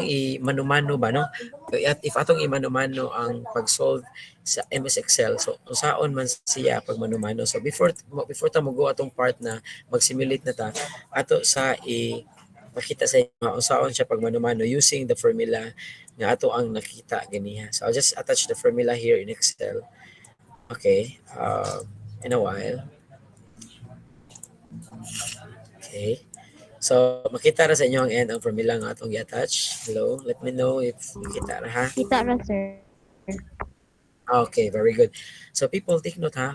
i-mano-mano ba, no? At if atong i-mano-mano ang pag-solve sa MS Excel, so usaon man siya pag mano-mano. So before ta mo go atong part na mag-simulate na ta, ato sa makita sa inyo usaon siya pag mano-mano using the formula nga ato ang nakita ganiha. So I'll just attach the formula here in Excel. Okay. In a while. Okay. So, makita ra sa inyo ang end ang formula nga atong i-attach. Hello, let me know if makita ra ha. Kita ra, sir. Okay, very good. So, people take note ha.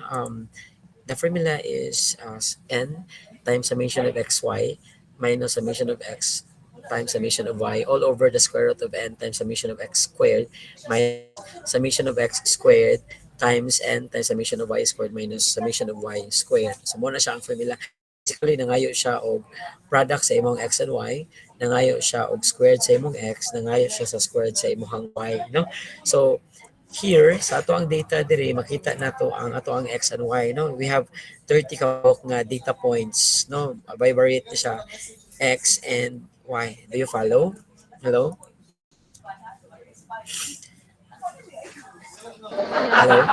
The formula is n times summation of xy minus summation of x times summation of y all over the square root of n times summation of x squared minus summation of x squared times n times summation of y squared minus summation of y squared. So, muna siya ang formula. Basically, nangayo siya og product sa imong x and y, nangayo siya og squared sa imong x, nangayo siya sa squared sa imong y, no? So, here sa ato ang data dire makita nato ang ato ang x and y, no? We have 30 kabok nga data points, no? Bivariate na siya x and y. Do you follow? Hello? Hello?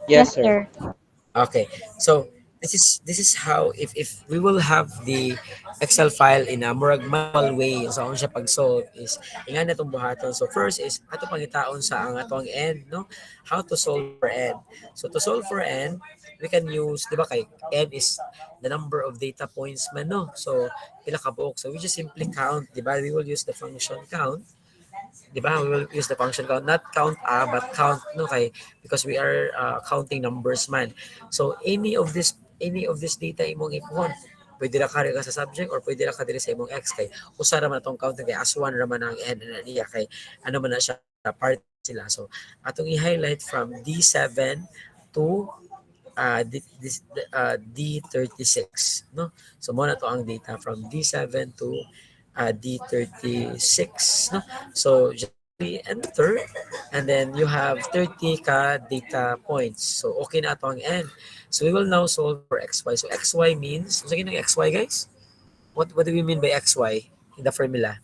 Yes, Yes, sir. sir. Okay. So this is how if we will have the Excel file in a murag manual way sa siya pag-solve is ingan natong buhaton. So first is ato pangitaon sa ang atong n, no? How to solve for n. So to solve for n, we can use, di ba kay n is the number of data points man, no? So pila ka buok. So we just simply count, di ba? We will use the function count. Di ba? We will use the function count, not count but count, no, kay because we are counting numbers man. So any of this data imong ipuhon, pwede ra ka sa subject or pwede ra ka diri sa imong x kay usa ra man atong count kay as one ra man ang n na niya kay ano man na siya part sila. So atong i-highlight from D7 to D36, no? So mo na to ang data from D7 to D36, no? So just enter and then you have 30 ka data points. So okay na to ang n. So we will now solve for xy. So xy means, ano sa xy guys? What do we mean by xy in the formula?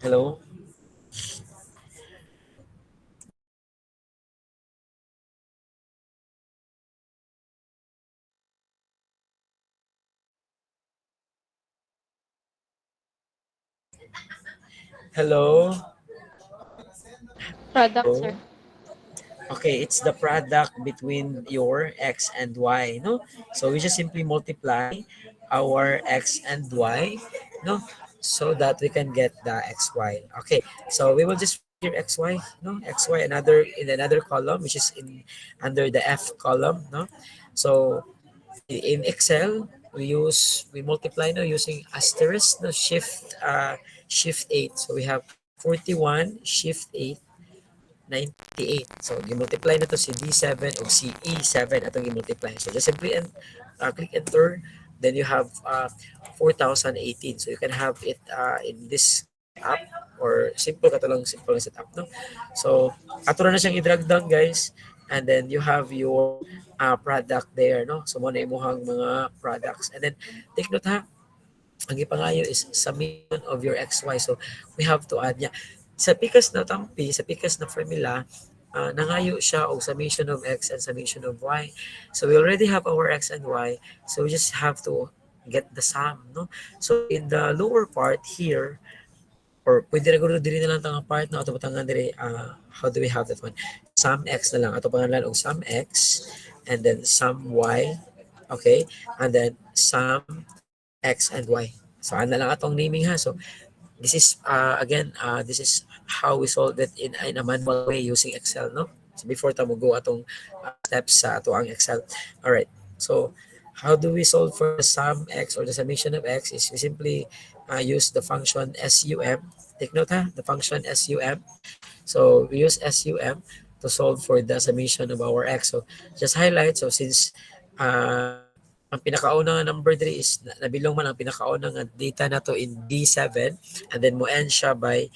Hello? Hello? Product, Hello? sir. Okay, it's the product between your x and y, no? So we just simply multiply our x and y, no? So that we can get the xy. Okay, so we will just here xy, no? Xy another in another column, which is in under the f column, no? So in Excel, we multiply no using asterisk, no, shift 8. So we have 41 shift 8 98. So, i-multiply na to si D7 o si E7 atong i-multiply. So, just simply click enter. Then you have 4018. So, you can have it in this app or simple setup, no? So, ato na siyang i-drag down, guys. And then you have your product there, no? So, mo na imuhang mga products. And then, take note ha, ang ipangayo is summation of your xy. So, we have to add niya. Sa pikas na tampi, sa pikas na formula, nangayo siya o summation of x and summation of y. So, we already have our x and y. So, we just have to get the sum, no? So, in the lower part here, or pwede na guro diri na lang tanga part na ato patangan diri how do we have that one? Sum x na lang ato pangalan og sum x and then sum y, okay? And then sum x and y. So ano lang atong naming ha. So this is again this is how we solve it in a manual way using Excel, no? So before ta mo go atong steps sa ato ang Excel. All right. So how do we solve for the sum x or the summation of x is we simply use the function sum. Take note ha, the function sum. So we use sum to solve for the summation of our x. So just highlight. So since ang pinakauna nga number diri is nabilong man ang pinakauna nga data na to in D7 and then mo end siya by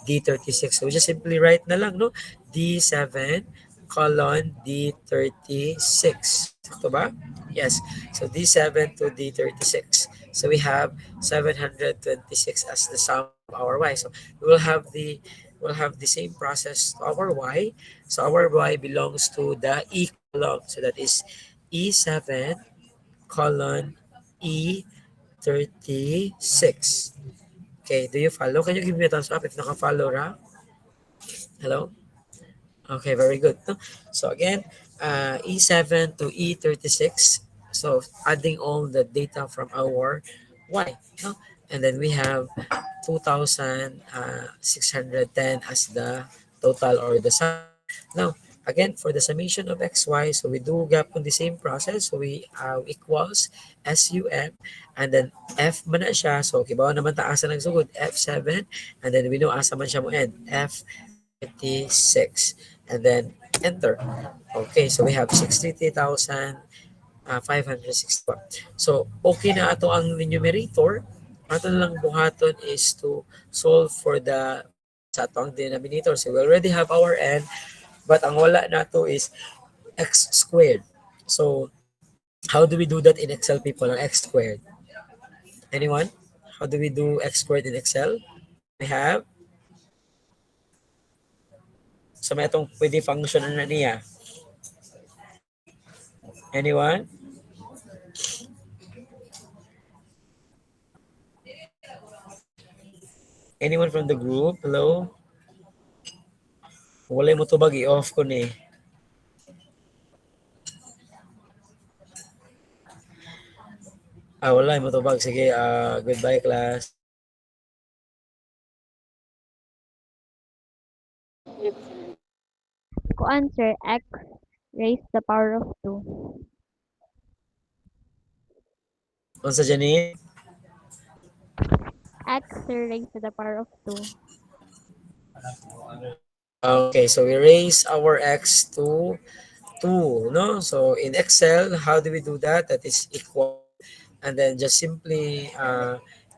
D36. So we just simply write na lang, no? D7 colon D36. Sakto ba? Yes. So D7 to D36. So we have 726 as the sum of our y. So we will have the same process to our y. So our y belongs to the e column. So that is E7 colon E36. Okay, do you follow? Can you give me a thumbs up if naka-follow, Ra? Hello? Okay, very good. No? So again, E7 to E36. So adding all the data from our Y. No? And then we have 2,610 as the total or the sum. Now, again, for the summation of xy, so we do gap on the same process. So we equals SUM and then F man na siya. So, kibawa naman ta asa nagsugod, F7 and then we know asa man siya mo end, F36 and then enter. Okay, so we have 63,561. So, okay na ato ang numerator. Ato na lang buhaton is to solve for the sa atong denominator. So, we already have our n, but ang wala na to is x squared. So, how do we do that in Excel, people, ang x squared? Anyone? How do we do x squared in Excel? We have, so may itong pwede function na niya. Anyone? Anyone from the group? Hello? Wala mo to bag, i-off ko ni. Wala mo to bag. Sige, goodbye class. Ko answer x raised the power of 2. Unsa Janine? X raised to the power of 2. Okay, so we raise our x to 2, no? So in Excel, how do we do that? That is equal, and then just simply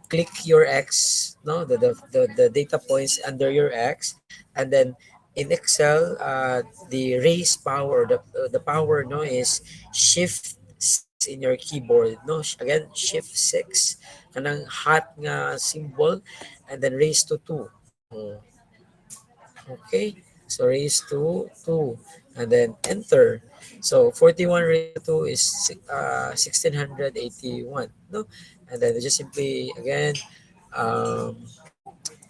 click your x, no? The data points under your x, and then in Excel, the raise power, the power, no, is shift 6 in your keyboard, no? Again, shift 6, kanang hot nga symbol, and then raise to 2. Okay, so raise to 2 and then enter. So 41 raised to 2 is 1681. No? And then just simply again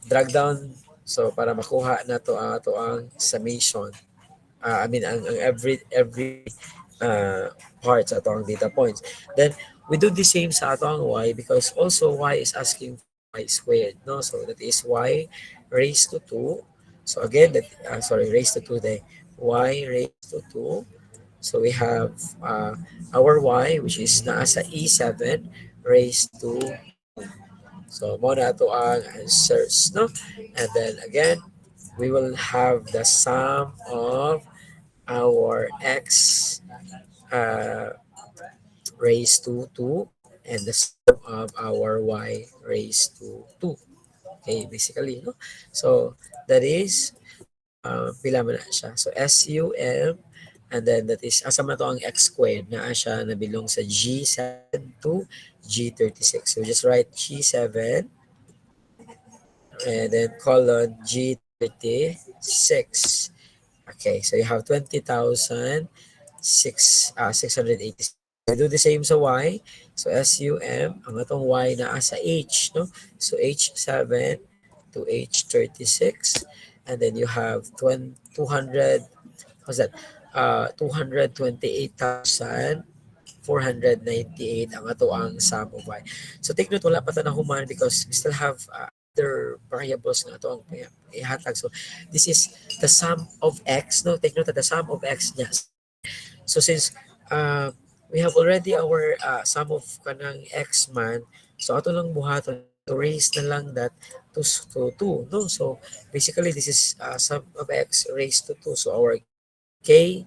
drag down so para makuha na to ang ato ang summation. I mean ang every part sa ato ang data points. Then we do the same sa ato ang y because also y is asking for y squared, no? So that is y raised to 2. So again, that sorry, raised to 2 day. Y raised to 2. So we have our y which is naa sa E7 raised to, so mo na to ang answers, no? And then again, we will have the sum of our x raised to 2 and the sum of our y raised to 2. Okay, basically, no? So that is pila man na siya. So SUM and then that is asa man to ang x squared na siya na belong sa G7 to G36. So just write G7 and then colon G36. Okay, so you have 20,686. We do the same sa Y. So SUM, ang atong Y na sa H, no? So H7 to H36. And then you have 200, how's that? 228,498 ang ato ang sum of Y. So take note, wala pa ta na human because we still have other variables na ato ang ihatag. So this is the sum of x, no? Take note that the sum of x niya. So since we have already our sum of kanang x man, so ato lang buhaton to raise na lang that to 2, no? So basically this is sum of x raised to 2. So our k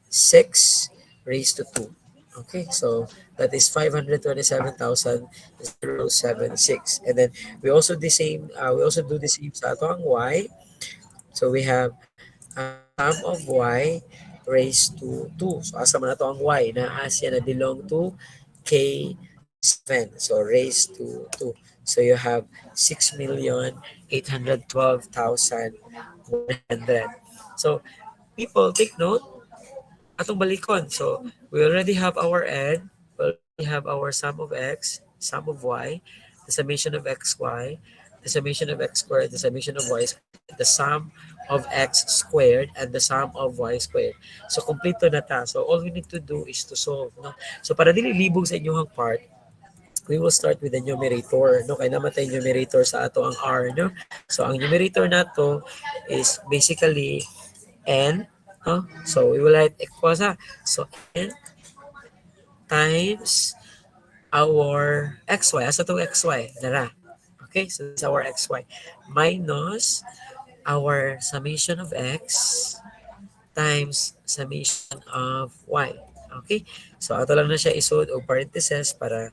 6 raised to 2. Okay, so that is 527,076. And then we also the same we also do the same sa ato ang y. So we have sum of y raised to 2. So asa man na to ang y na asya na belong to k 7. So raised to 2. So you have 6,812,100. So people take note atong balikon. So we already have our n, we already have our sum of x, sum of y, the summation of xy, the summation of x squared, the summation of y squared, the sum of x squared, and the sum of y squared. So kompleto na ta. So all we need to do is to solve. No? So para dili libog sa inyong part, we will start with the numerator. No? Kaya naman tayo numerator sa ato ang r. No? So ang numerator nato is basically n. No? So we will write equals ha. So n times our xy. Asa itong xy? Dara. Okay, so this is our xy. Minus our summation of x times summation of y. Okay? So ato lang na siya isod o parentheses para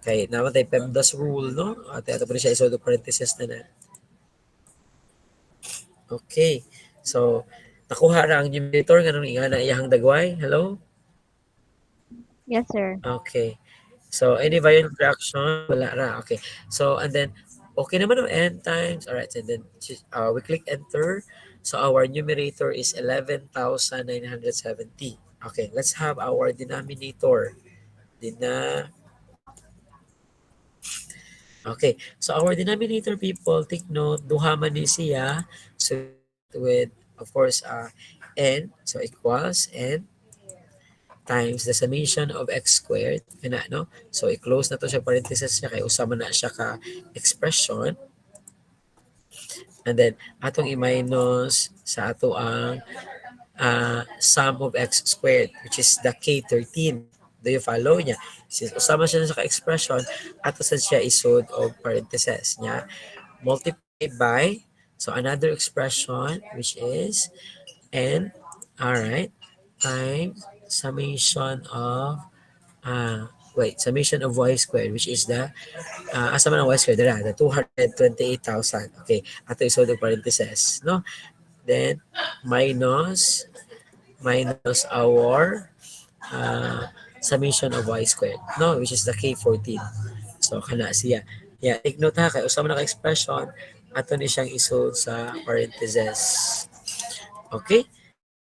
kay naman tayo PEMDAS rule, no? At ato pa rin siya isod o parentheses na. Okay. So nakuha ra ang numerator nga nung ingana iyahang dagway. Hello? Yes, sir. Okay. So, any violent reaction? Wala ra. Okay. So, and then, okay naman ang n times. Alright. And then, we click enter. So, our numerator is 11,970. Okay. Let's have our denominator. Dina. Okay. So, our denominator, people, take note. Duha man ni siya. So, with, of course, n. So, equals n times the summation of x squared kana no, so i-close na to siya parenthesis siya kay usama na siya ka expression, and then atong i-minus sa ato ang sum of x squared which is the k13. Do you follow niya? Since usama siya sa ka-expression, ato sa siya isod of parenthesis niya multiplied by so another expression which is n, all right, times summation of summation of y squared which is the asa man ang y squared dara the 228,000. Okay, ato isod og parentheses no, then minus our summation of y squared no, which is the k14. So kana siya, yeah, take note ha kay usa man ka expression ato ni siyang isod sa parentheses. Okay,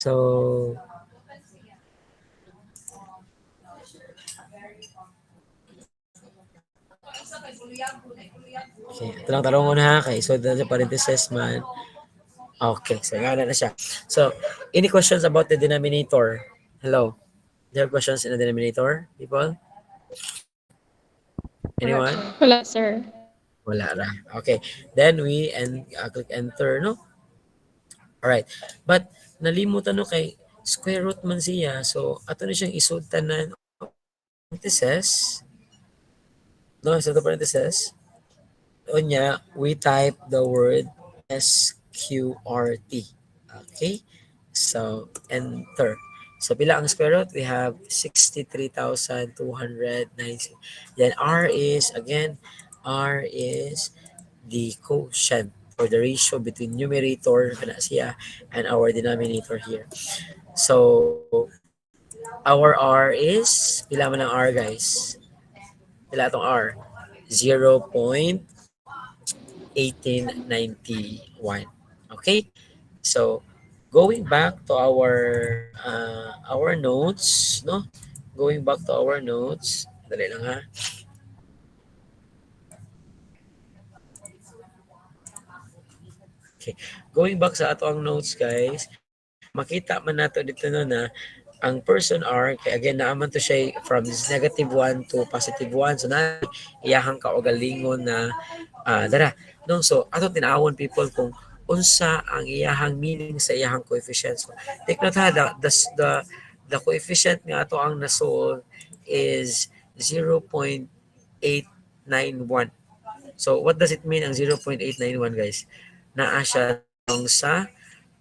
so okay, ito lang tarungon ha kay isod na sa parentheses man. Okay, so nga na siya. So, any questions about the denominator? Hello? Do you have questions in the denominator, people? Wala, Anyone? sir. Wala, sir. Wala ra. Okay. Then we click enter, no? Alright. But nalimutan no kay square root man siya. So, ato na siyang isod tanan parentheses. No, isod parentheses. Doon niya, we type the word SQRT. Okay? So, enter. So, pila ang square root? We have 63,290. Then, R is the quotient or the ratio between numerator kana siya and our denominator here. So, our R is, pila man ang R guys? Pila itong R? 0.1891. Okay? So, going back to our notes, no? Going back to our notes. Dali lang ha. Okay. Going back sa ato ang notes, guys. Makita man nato dito no na ang person R, kay again naaman to siya from this -1 to +1. So na iyahang kaugalingon na dara. No, so ato tinawon people kung unsa ang iyahang meaning sa iyahang coefficient. So take note ha, the coefficient nga ato ang nasolve is 0.891. So what does it mean ang 0.891 guys? Naa siya sa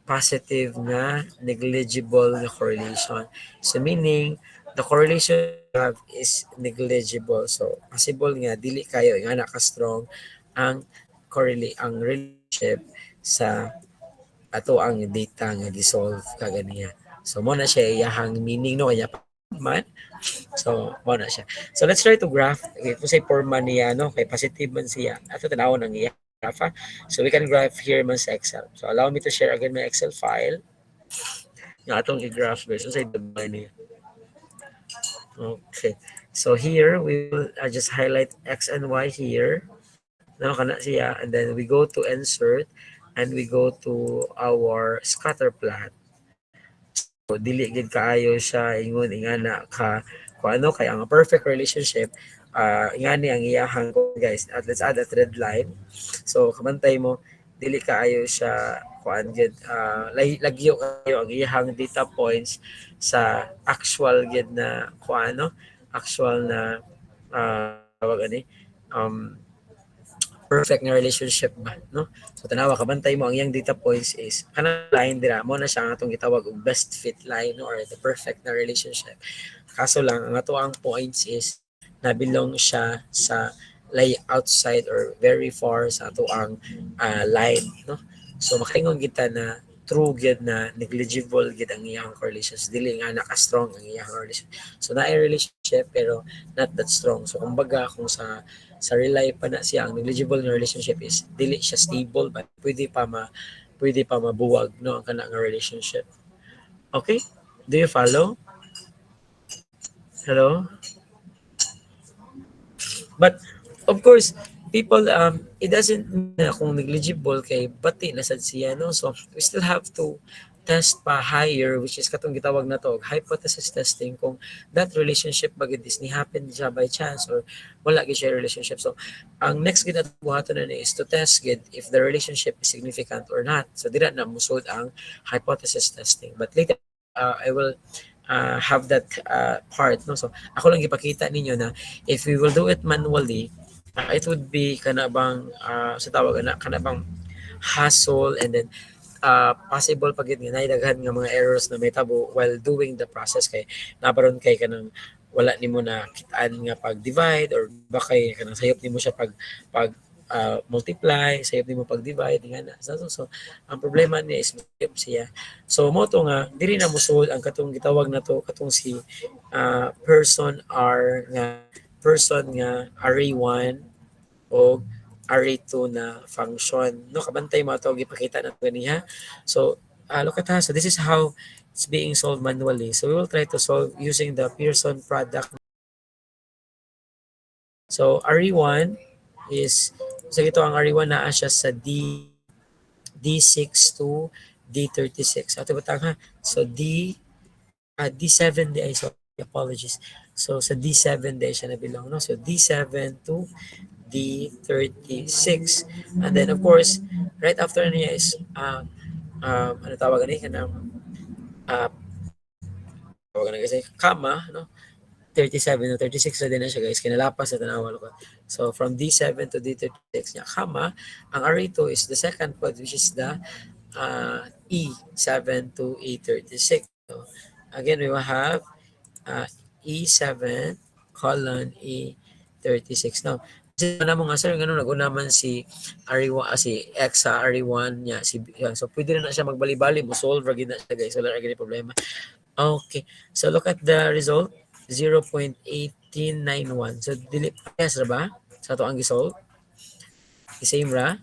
positive na negligible na correlation. So meaning the correlation you have is negligible. So possible nga dili kayo nga naka strong ang ang relationship sa ato ang data nga gisolve kaganiya. So mo na siya iyahang meaning no kaya man. So, mo na siya. So, let's try to graph. Okay, kung say forma niya, no? Kay positive man siya. Ato tanawon ang iya graph, ha? So, we can graph here man sa Excel. So, allow me to share again my Excel file. Yung atong i-graph based on sa dagmay niya. Okay. So, here, we will just highlight X and Y here. No, kana siya. And then, we go to insert and we go to our scatter plot. So, dili gid kaayo siya ingon ingana ka kung ano kay ang perfect relationship ingani ang iyahang guys at let's add a thread line. So kamantay mo dili kaayo siya kuan gid lagyo kayo ang iyahang data points sa actual gid na kuan no actual na tawag ani um perfect nga relationship ba no. So tanawa kabantay mo ang iyang data points is kanang line dira mo na siya ang atong gitawag og best fit line no, or the perfect na relationship. Kaso lang ang ato ang points is nabilong siya sa lay outside or very far sa ato ang line no. So makaingon kita na true gid na negligible gid ang iyang correlations dili nga naka-strong ang iyang relation. So naay relationship pero not that strong. So kumbaga kung sa real life pa na siya ang negligible nga relationship is dili siya stable but pwede pa mabuwag no ang kana nga relationship. Okay? Do you follow? Hello? But of course, people it doesn't mean na kung negligible kay bati na sad siya no. So we still have to test pa higher which is katong gitawag na to hypothesis testing kung that relationship ba gid is ni happen siya by chance or wala gid siya relationship. So ang next gid at buhaton na ni is to test gid if the relationship is significant or not. So dira na musod ang hypothesis testing. But later I will have that part no. So ako lang ipakita ninyo na if we will do it manually it would be kana bang sa tawag na kana bang hassle and then possible pag yun nga daghan nga mga errors na may tabo while doing the process kay nabaron kay kanang wala nimo na kitaan nga pag divide or ba kay kanang sayop nimo siya pag multiply sayop nimo pag divide nga na so ang problema niya is sayop siya. So mo to nga diri na mosuod ang katong gitawag na to katong si person nga array 1 o array 2 na function no kabantay mo to gipakita na ganiha. So look at ha, so this is how it's being solved manually. So we will try to solve using the Pearson product. So array 1 is so ito ang array 1 naa siya sa D6 to D36 ato batang ha. So D7 di ay sorry apologies. So sa D7 di siya nabilong no. So D7 to D36. And then of course, right after niya is ano tawagan ni kanang uh, tawagan na kasi comma no 37 to 36 na din na siya guys kinalapas na tanawa ko. So from D7 to D36 niya comma ang array 2 is the second pod which is the E7 to E36. So again we will have E7 colon E36 now. Kasi na mo nga sir, gano'n nag-unaman si RE1, si X sa RE1 niya. So, pwede na siya magbali-bali. Mo-solve rin na siya guys. Wala rin problema. Okay. So, look at the result. 0.1891. So, dili yes ra ba? Sa ito ang gisolve? Same ra?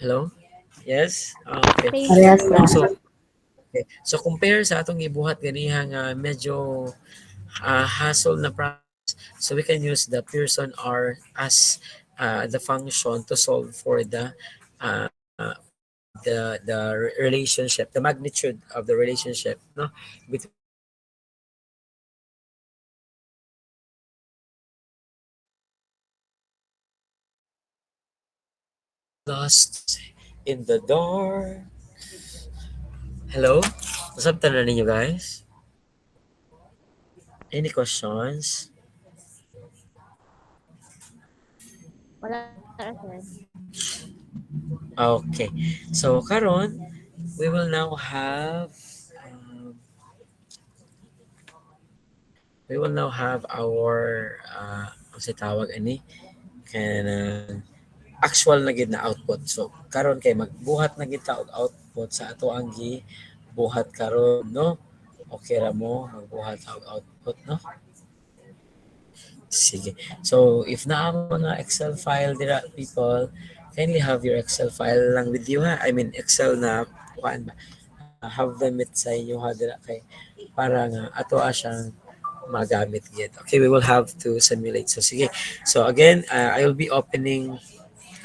Hello? Yes? Okay. Same Parehas sir. na. So, okay. So, compare sa atong ibuhat ganiha nga medyo hassle na process. So we can use the Pearson R as the function to solve for uh, the relationship, the magnitude of the relationship, no, between lost in the dark. Hello, nasabtan na ninyo guys? Any questions? Wala sir. Okay, so karon we will now have um, our ang sa tawag ani kanang actual na gid na output. So karon kay magbuhat na gid ta og output sa ato ang buhat karon no. Okay ra mo magbuhat og output, no? Sige. So, if na ang mga Excel file dira, people, kindly have your Excel file lang with you, ha? I mean, Excel na, kuhaan ba? Have them it sa inyo, ha, dira kay, para nga, ato siyang magamit yet. Okay, we will have to simulate. So, sige. So, again, I will be opening,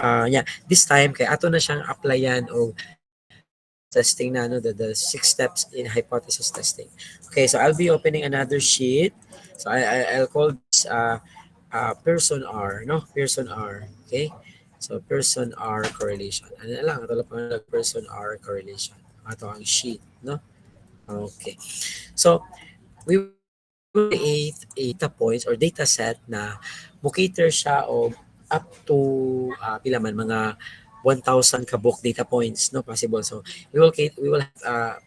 yeah, this time, kay ato na siyang applyan o testing na, no, the 6 steps in hypothesis testing. Okay, so I'll be opening another sheet. So, I'll call this, person R, no? Person R. Okay? So, person R correlation. Ano na lang, ito lang pang person R correlation. Ito ang sheet, no? Okay. So, we will create a data points or data set na mo-cater siya o up to pila man mga 1,000 ka book data points, no, possible. So we will have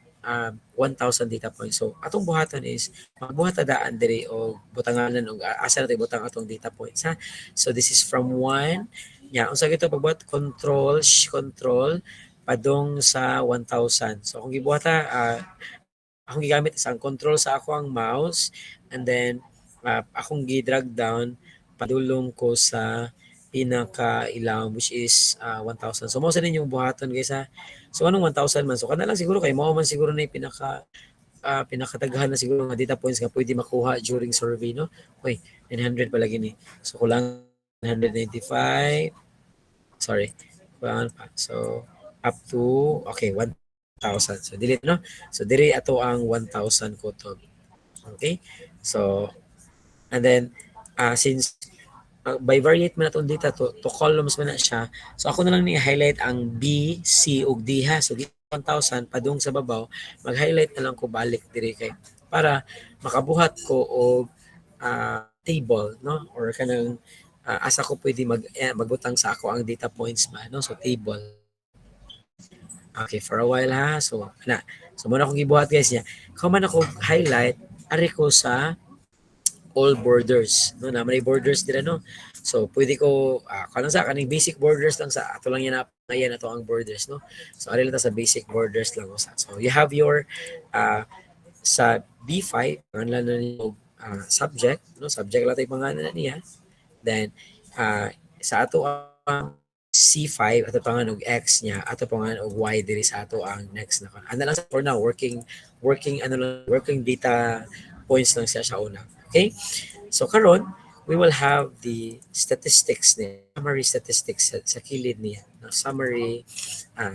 1,000 data points. So atong buhaton is magbuhat ta daan diri o butanganan og asa natin butang atong data points, ha. So this is from 1 unsa gito pagbuhat control padong sa 1,000. So kung gibuhat ta akong gigamit is ang control sa ako ang mouse, and then akong gi-drag down padulong ko sa pinaka ilang, which is 1,000. So mo sa ninyong buhaton guys, ha. So anong 1,000 man? So kana lang siguro kay mo man siguro na yung pinakadaghan na siguro nga data points nga pwede makuha during survey, no? Uy, 900 pala gini. So kulang 195. Sorry. Kulangan pa. So up to okay 1,000. So dili, no? So diri ato ang 1,000 kutob. Okay? So and then since by variate man atong data to columns man na siya. So ako na lang ni highlight ang B, C ug D, ha. So 1,000 padung sa babaw, mag-highlight na lang ko balik diri kay para makabuhat ko og table, no, or kanang asa ko pwede magbutang sa ako ang data points ba, no. So table. Okay, for a while, ha. So muna akong gibuhat guys niya. Kung man ako highlight ari ko sa all borders, no, na may borders dira, no. So pwede ko kanang sa kaning basic borders lang sa ato lang yan yan ato ang borders, no. So ari lang ta sa basic borders lang usa. So you have your sa B5 pangalan na niyo subject, no, subject lang tay pangalan na niya. Then sa ato ang C5 ato pangan og X niya, ato pangan og Y diri sa ato ang next na. Ano lang for now, working data points lang siya sa una. Okay? So karon we will have the statistics niya, summary statistics sa kilid niya. No? Summary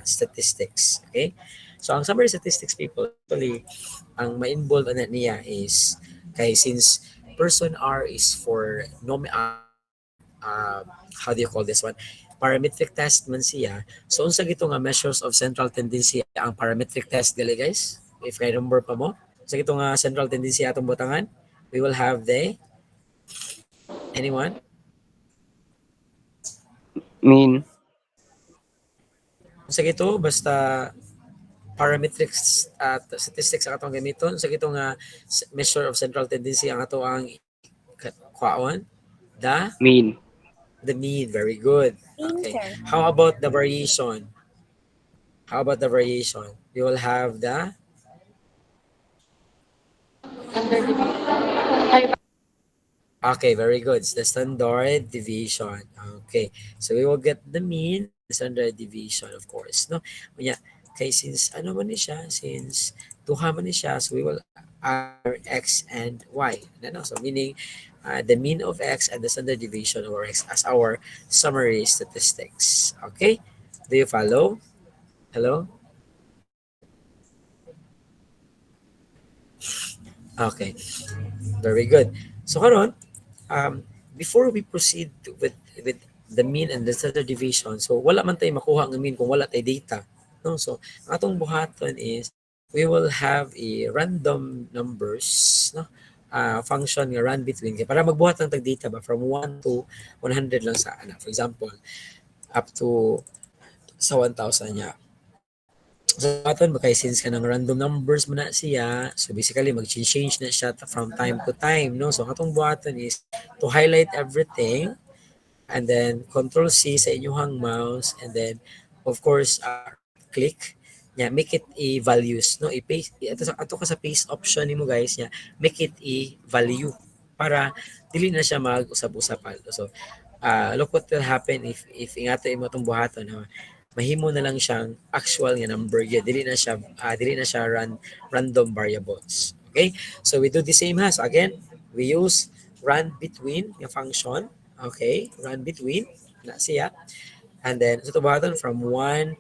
statistics. Okay? So ang summary statistics, people, actually ang ma-involve na niya is kay since person R is for how do you call this one? Parametric test man siya. So unsa gito nga measures of central tendency ang parametric test dili guys? If kay remember pa mo, unsa gito nga central tendency atong butangan? We will have the anyone? Mean. Unsa gito basta parametric statistics ang atong gamiton. Unsa gito nga measure of central tendency ang ato ang kuhaon? Mean. The mean. Very good. Okay. How about the variation? We will have the okay, very good. It's the standard deviation. Okay. So we will get the mean, the standard deviation, of course, no? Yeah. Okay, since ano man ni siya, since duha man ni siya, so we will add x and y. Ano? So meaning the mean of x and the standard deviation of x as our summary statistics. Okay? Do you follow? Hello? Okay. Very good. So karon, before we proceed with the mean and the standard deviation, so wala man tayo makuha ng mean kung wala tayo data, no? So ang atong buhaton is we will have a random numbers, no, function nga run between para magbuhat ng tag data ba from 1 to 100 lang sa for example up to sa 1,000 niya. So aton ba kay since kanang random numbers mo na siya, so basically mag-change na siya from time to time, no. So atong buhaton is to highlight everything and then control C sa inyong mouse and then of course click nya make it a values, no, i-paste ato ka sa paste option nimo guys, nya make it a value para dili na siya mag-usap-usapan. So look what will happen if ingato imo tong buhaton, ha, mahimo na lang siyang actual nga number gyud, dili na siya random variables. Okay, so we do the same, ha. So again, we use run between yung function. Okay, run between na siya, and then so buhaton from 1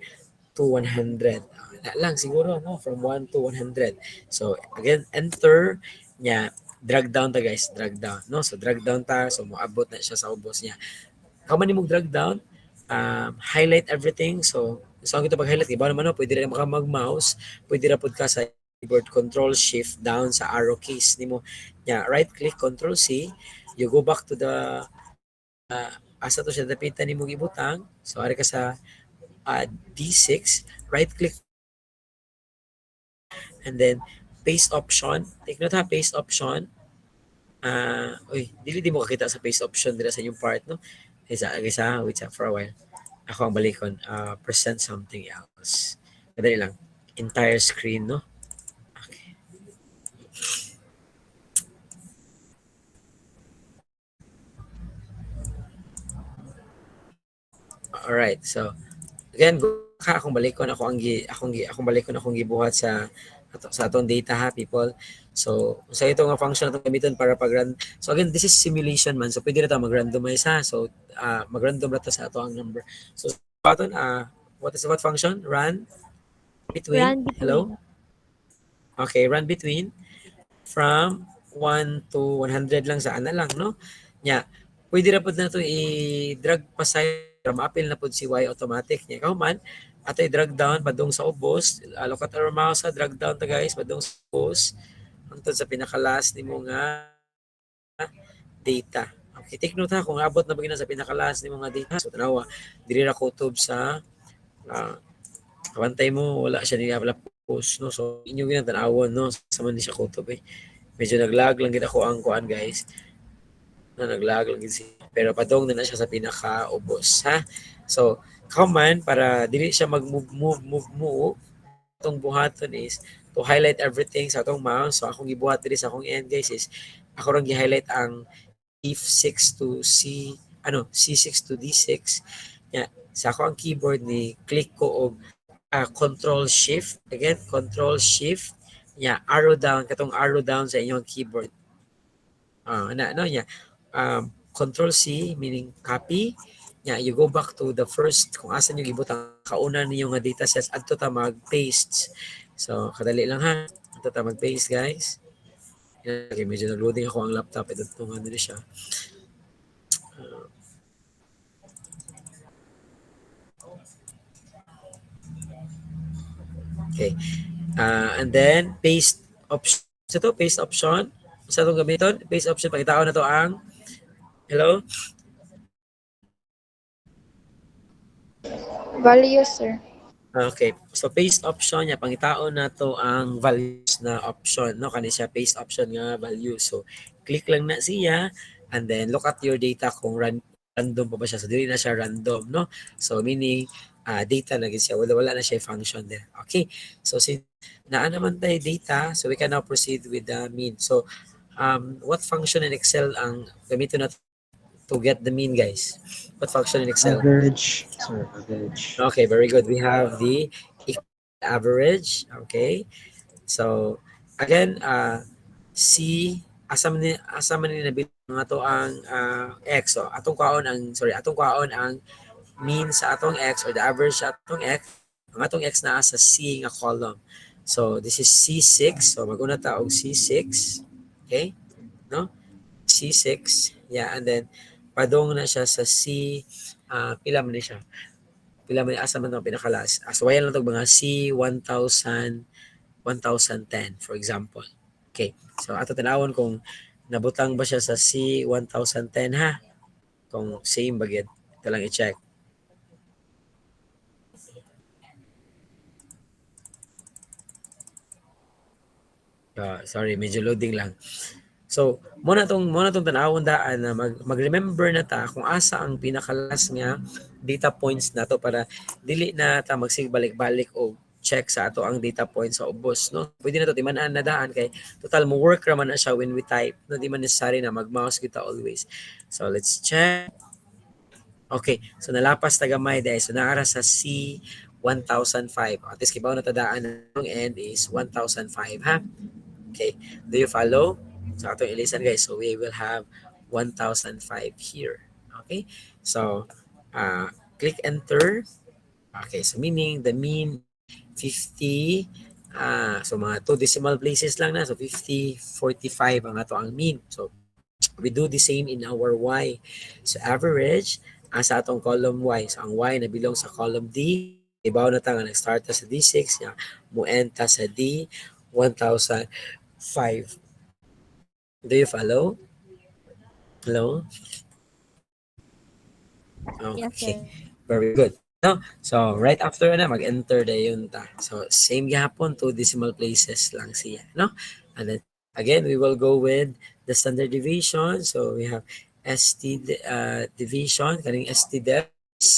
to 100. Na lang siguro, no, from 1 to 100. So again, enter nya, drag down ta guys, drag down, no. So drag down ta, so moabot na siya sa ubos niya. Kaman mo drag down, highlight everything. So ang ito pag-highlight, iba naman, no, pwede rin maka mag-mouse, pwede ra pud ka sa keyboard control shift down sa arrow keys nimo. Right click, control C, you go back to the asa to siya dapitan nimo gibutang. So ari ka sa D6, right click, and then paste option. Take note, ha, paste option. Dili di mo kakita sa paste option dira sa inyong part, no? Isa, wait for a while. Ako ang balikon, present something else. Madali lang. Entire screen, no? Okay. Alright, so again, akong balikon akong gibuhat sa atong data, ha, people. So sa ito nga function atong gamiton para pag-run. So again, this is simulation man. So pwede na ta mag-randomize, ha. So mag-random na ta sa ato ang number. So button, what function? Run between. Run Hello? between. Okay, run between from 1 to 100 lang sa ana lang, no? Pwede ra pud na to i-drag pa sa ma-appeal na pud si Y automatic niya. Kauman, ato i-drag down padung sa ubos. Look at our mouse, ha, drag down ta guys padung sa ubos hangtod sa pinaka-last nimo nga data. Okay, take note, ha, kung abot na bagina sa pinaka-last nimo nga data. So tanawa, diri ra kutob sa kabantay mo, wala siya wala post, no. So inyo ginatanawon, no, sa man ni siya kutob eh. Medyo naglag lang gid ako ang kuan guys. Naglag lang gid siya. Pero padong na siya sa pinaka-ubos, ha. So command para dili siya move itong buhaton is to highlight everything sa atong mouse. So akong gibuhat diri sa akong end guys is ako rang gi-highlight ang C6 to C6 to D6. Sa ako ang keyboard ni click ko og control shift, again control shift, arrow down, katong arrow down sa inyong keyboard. Control C meaning copy. You go back to the first, kung asan yung ibutang kauna niyo nga data sets, adto ta mag-paste. So kadali lang, ha, adto ta mag-paste guys. Okay, medyo nag-loading ako ang laptop, ito nga nila siya. Okay. And then paste option. Ito, paste option. Sa itong gamiton, paste option, pagkitao na to ang hello? Values, sir. Okay. So paste option, pangitao na to ang values na option, no? Kani siya paste option nga values. So click lang na siya and then look at your data kung random pa ba siya. So dili na siya random, no? So meaning data na gid siya, wala na siya function there. Okay. So since naa naman tayo data, so we can now proceed with the mean. So what function in Excel ang gamitin natin to get the mean, guys? What function in Excel? Average. Sir, average. Okay, very good. We have the average. Okay. So again, asa man ni nabilang nga to ang x. So atong kaon ang mean sa atong x or the average sa atong x. Ang atong x naa sa C nga column. So this is C6. So maguna ta og C6. Okay? No? C6. And then padong na siya sa C, pila man siya. Pila man asa man ang pinakalas. So wayan lang tog mga C1000, 1010 for example. Okay. So ato tanawon kung nabutang ba siya sa C1010, ha. Kung same bagid. Ito lang i-check. Sorry, medyo loading lang. So, muna tong tanawon daan na mag-remember na ta kung asa ang pinakalas nga data points nato para dili na ta magsigbalik-balik o check sa ato ang data points sa ubos, no? Pwede na to timan-an na daan kay total mo work raman na siya when we type, no? Di man necessary na mag-mouse kita always. So let's check. Okay, so nalapas ta gamay dahil so naara sa C 1005. At least kibaw na tadaan ang end is 1005 ha. Okay, do you follow? So atong ilisan guys. So we will have 1005 here. Okay, so click enter. Okay, so meaning the mean 50, so mga 2 decimal places lang na. So 50, 45 ang ato ang mean. So we do the same in our Y. So average sa atong column Y. So ang Y na belong sa column D. Ibaw na ta nga nag-start ta sa D6 ya, mo-end ta sa D 1005. Do you follow? Hello? Yes, Okay. sir. Very good. No? So right after na mag-enter na yun ta. So same gihapon, 2 decimal places lang siya, no? And then again, we will go with the standard deviation. So we have ST division, kaning ST def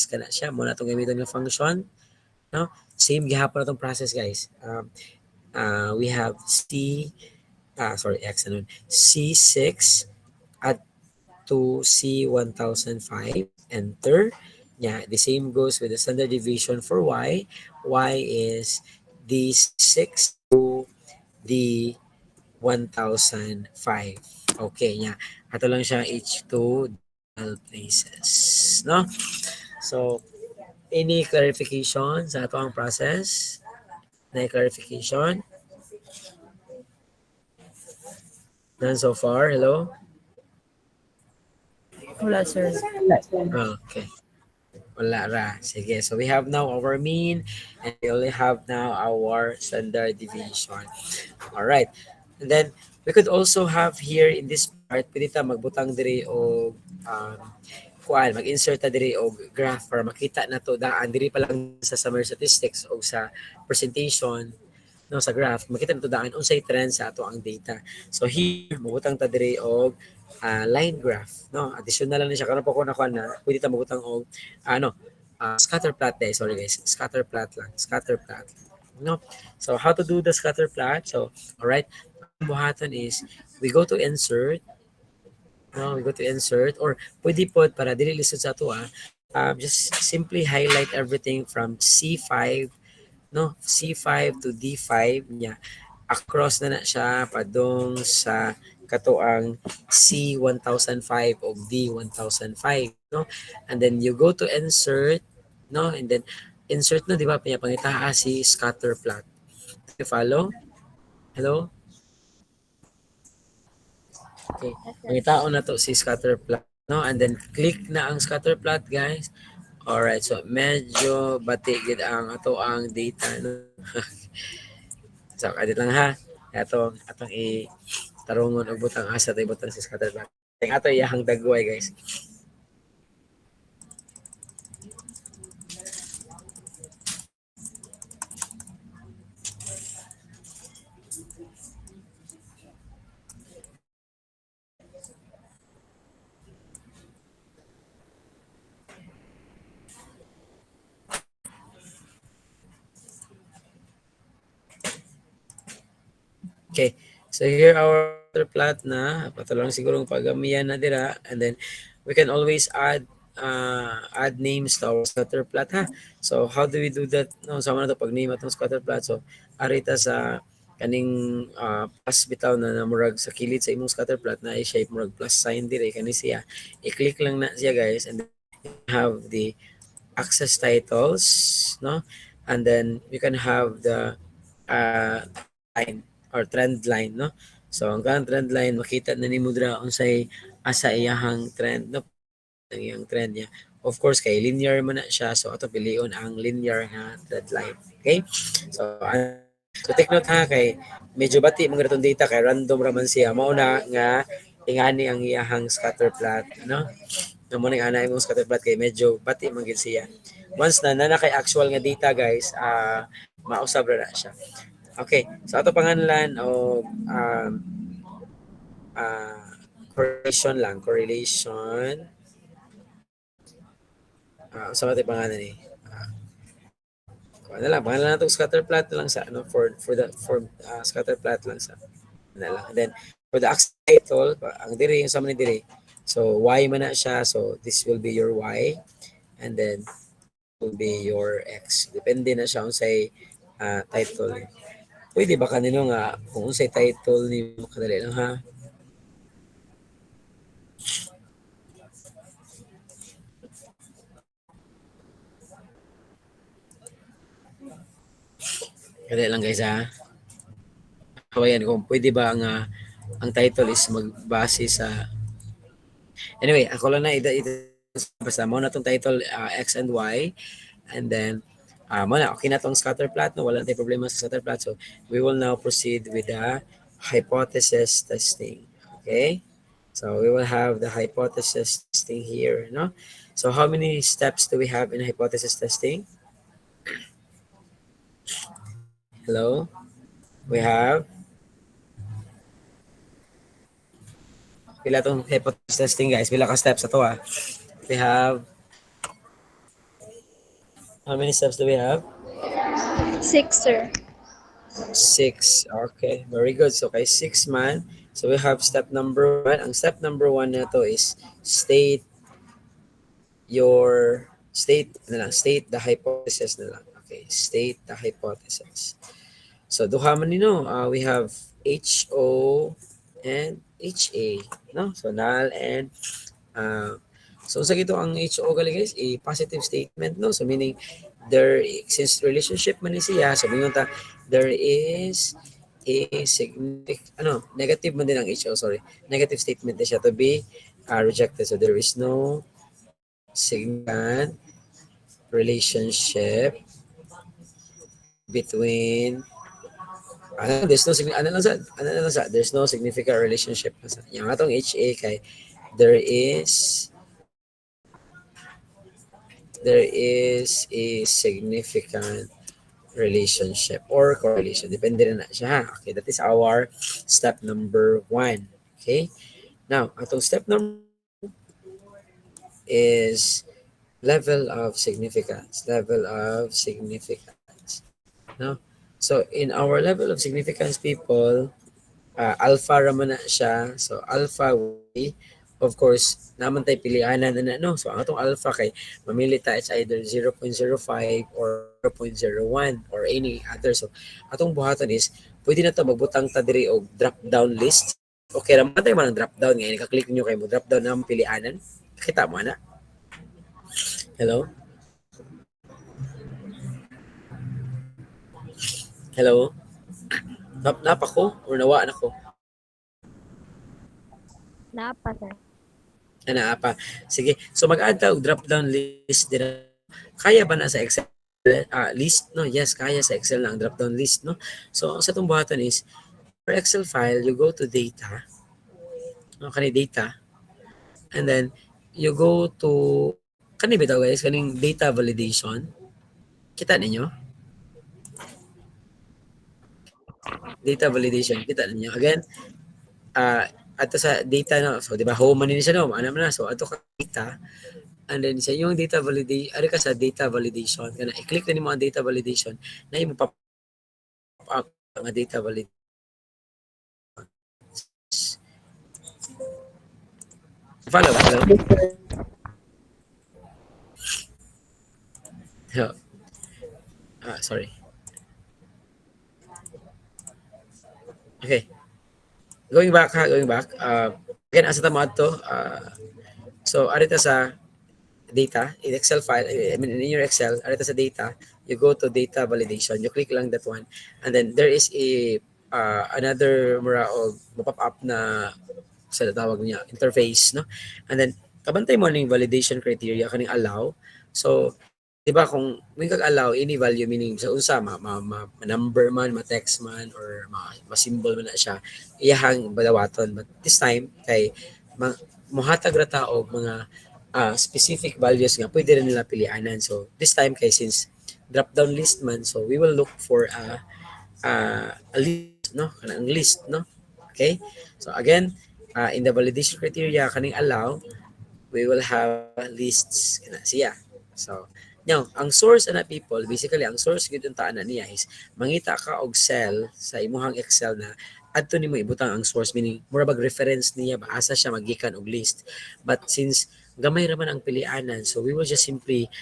kana siya mo na tong gamiton nga function, no? Same gihapon atong process guys. We have X ano, C6 at to C1005, enter. Yeah, the same goes with the standard deviation for Y. Y is D6 to D1005. Okay, yeah. Ato lang siya H2 decimal places, no? So, any clarification sa ato ang process? Na clarification? None so far? Hello? Wala, sir. Okay. Wala ra. Sige. So we have now our mean and we only have now our standard deviation. All right. And then we could also have here in this part, pwede ta magbutang diri o mag-insert ta diri og graph para makita na to daan diri pa lang sa summary statistics o sa presentation, no, sa graph makita na to daan unsay trend sa ato ang data. So here mabutang ta diri og line graph, no, additional lang ni siya karon pa ko nakuha na pwede ta mabutang og scatter plot day. Sorry guys, scatter plot lang, scatter plot, no. So how to do the scatter plot? So all right, ang buhaton is we go to insert, no, we go to insert or pwede po para dili lisod sa ato just simply highlight everything from C5, no, C5 to D5 niya, across na siya padong sa katuang C1005 o D1005, no, and then you go to insert, no, and then insert na, di ba, pangitaha si scatter plot. You follow? Hello? Okay, pangitaon na to si scatter plot, no, and then click na ang scatter plot guys. Alright, so medyo batigid ang ato ang data, no. So kadit lang ha, atong tarungon og butang asa tay butang si scatter plot. Ting ato iyahang dagway guys. Okay, so here our plot na patulong siguro pagamiyan na dira, and then we can always add names to our scatter plot ha. So how do we do that? No, sama na to pag name atong scatter plot. So arita sa kaning plus bitaw na namurag sa kilid sa imong scatter plot na i-shape murag plus sign dire kani siya. I-click lang na siya guys, and then have the access titles, no, and then you can have the line or trend line, no. So ang kanang trend line makita na nimo dira unsay asa iyahang trend, no, ang iyang trend niya. Of course kay linear man na siya, so ato pilion ang linear nga trend line. Okay, so take note ha, kay medyo bati mga ratong data kay random raman siya, mao na nga ingani ang iyahang scatter plot, no. Namo ning ana imong scatter plot kay medyo bati man gid siya. Once na kay actual nga data guys, mausab ra na siya. Okay, so ato panganlan o correlation lang, correlation. Sa ato pangalan ni Ano lang, pangalan na itong scatter plot na lang sa ano for scatter plot lang sa na lang. And then for the axis title, ang diri yung sa man diri. So y man na siya. So this will be your y and then will be your x. Depende na siya kung say title. Pwede ba kanino nga kung unsay title ni kadali lang ha? Kadali lang guys ha. Kawayan kung pwede ba ang title is magbase sa anyway, ako lang na basta mo na tong title X and Y and then mo na okay na tong scatter plot no wala tayong problema sa scatter plot so we will now proceed with the hypothesis testing. Okay? So we will have the hypothesis testing here, no? So how many steps do we have in hypothesis testing? Hello? We have pila tong hypothesis testing guys? Pila ka steps ato ah? We have how many steps do we have? 6, sir. 6. Okay, very good. So kay 6 man. So we have step number 1. Ang step number 1 na to is state state the hypothesis na lang. Okay, state the hypothesis. So duha man nino, we have HO and HA, no? So null and so sa gito ang HO gali guys, a positive statement, no? So meaning there since relationship man ni siya, so mingon ta there is a negative man din ang HO, sorry. Negative statement din siya to be rejected. So there is no significant relationship between there's no there's no significant relationship sa yung atong HA kay there is a significant relationship or correlation. Depende na siya. Okay, that is our step number 1. Okay? Now, atong step number is level of significance. Level of significance. No? So, in our level of significance, people, alpha raman na siya. So, alpha, of course, naman tayo pilianan na no. So, ang atong alpha kay mamili tayo it's either 0.05 or 0.01 or any other. So, atong buhatan is pwede na to magbutang ta diri og drop down list. Okay ra man tayo man ang drop down ngayon ka-click niyo kay mo drop down na ang pilianan. Kita mo na. Hello? Hello? Napa ko or nawaan ako? Napa, sir. Apa. Sige. So mag-add ta og drop down list din. Kaya ba na sa Excel list no? Yes, kaya sa Excel na ang drop down list no. So sa tong buhatan is for Excel file, you go to data. No, kani data. And then you go to kani bitaw guys, kaning data validation. Kita ninyo? Data validation. Kita ninyo. Again, ato sa data no so di ba home man ni siya no ano man na so ato ka data and then sa yung data validation ari ka sa data validation kana i-click na nimo ang data validation na imo pop up ang data validation follow so, sorry okay going back again asa ta mo adto so arita sa data in Excel file I mean in your Excel arita sa data you go to data validation you click lang that one and then there is a another mura og pop up na sa tawag niya interface no and then kabantay mo ning validation criteria kaning allow so di ba kung may kag-allow any value meaning sa unsa number man ma-text man or ma-symbol man na siya iyahang badawaton but this time kay muhatag ra ta og mga specific values nga pwede rin nila pilianan so this time kay since drop down list man so we will look for a list no kanang list no okay so again in the validation criteria kaning allow we will have lists kana siya so Now, ang source ana people, basically ang source gyud unta ana niya is mangita ka og cell sa imuhang Excel na adto nimo ibutang ang source, meaning mura bag reference niya ba asa siya magikan og list. But since gamay ra man ang pilianan, so we just simply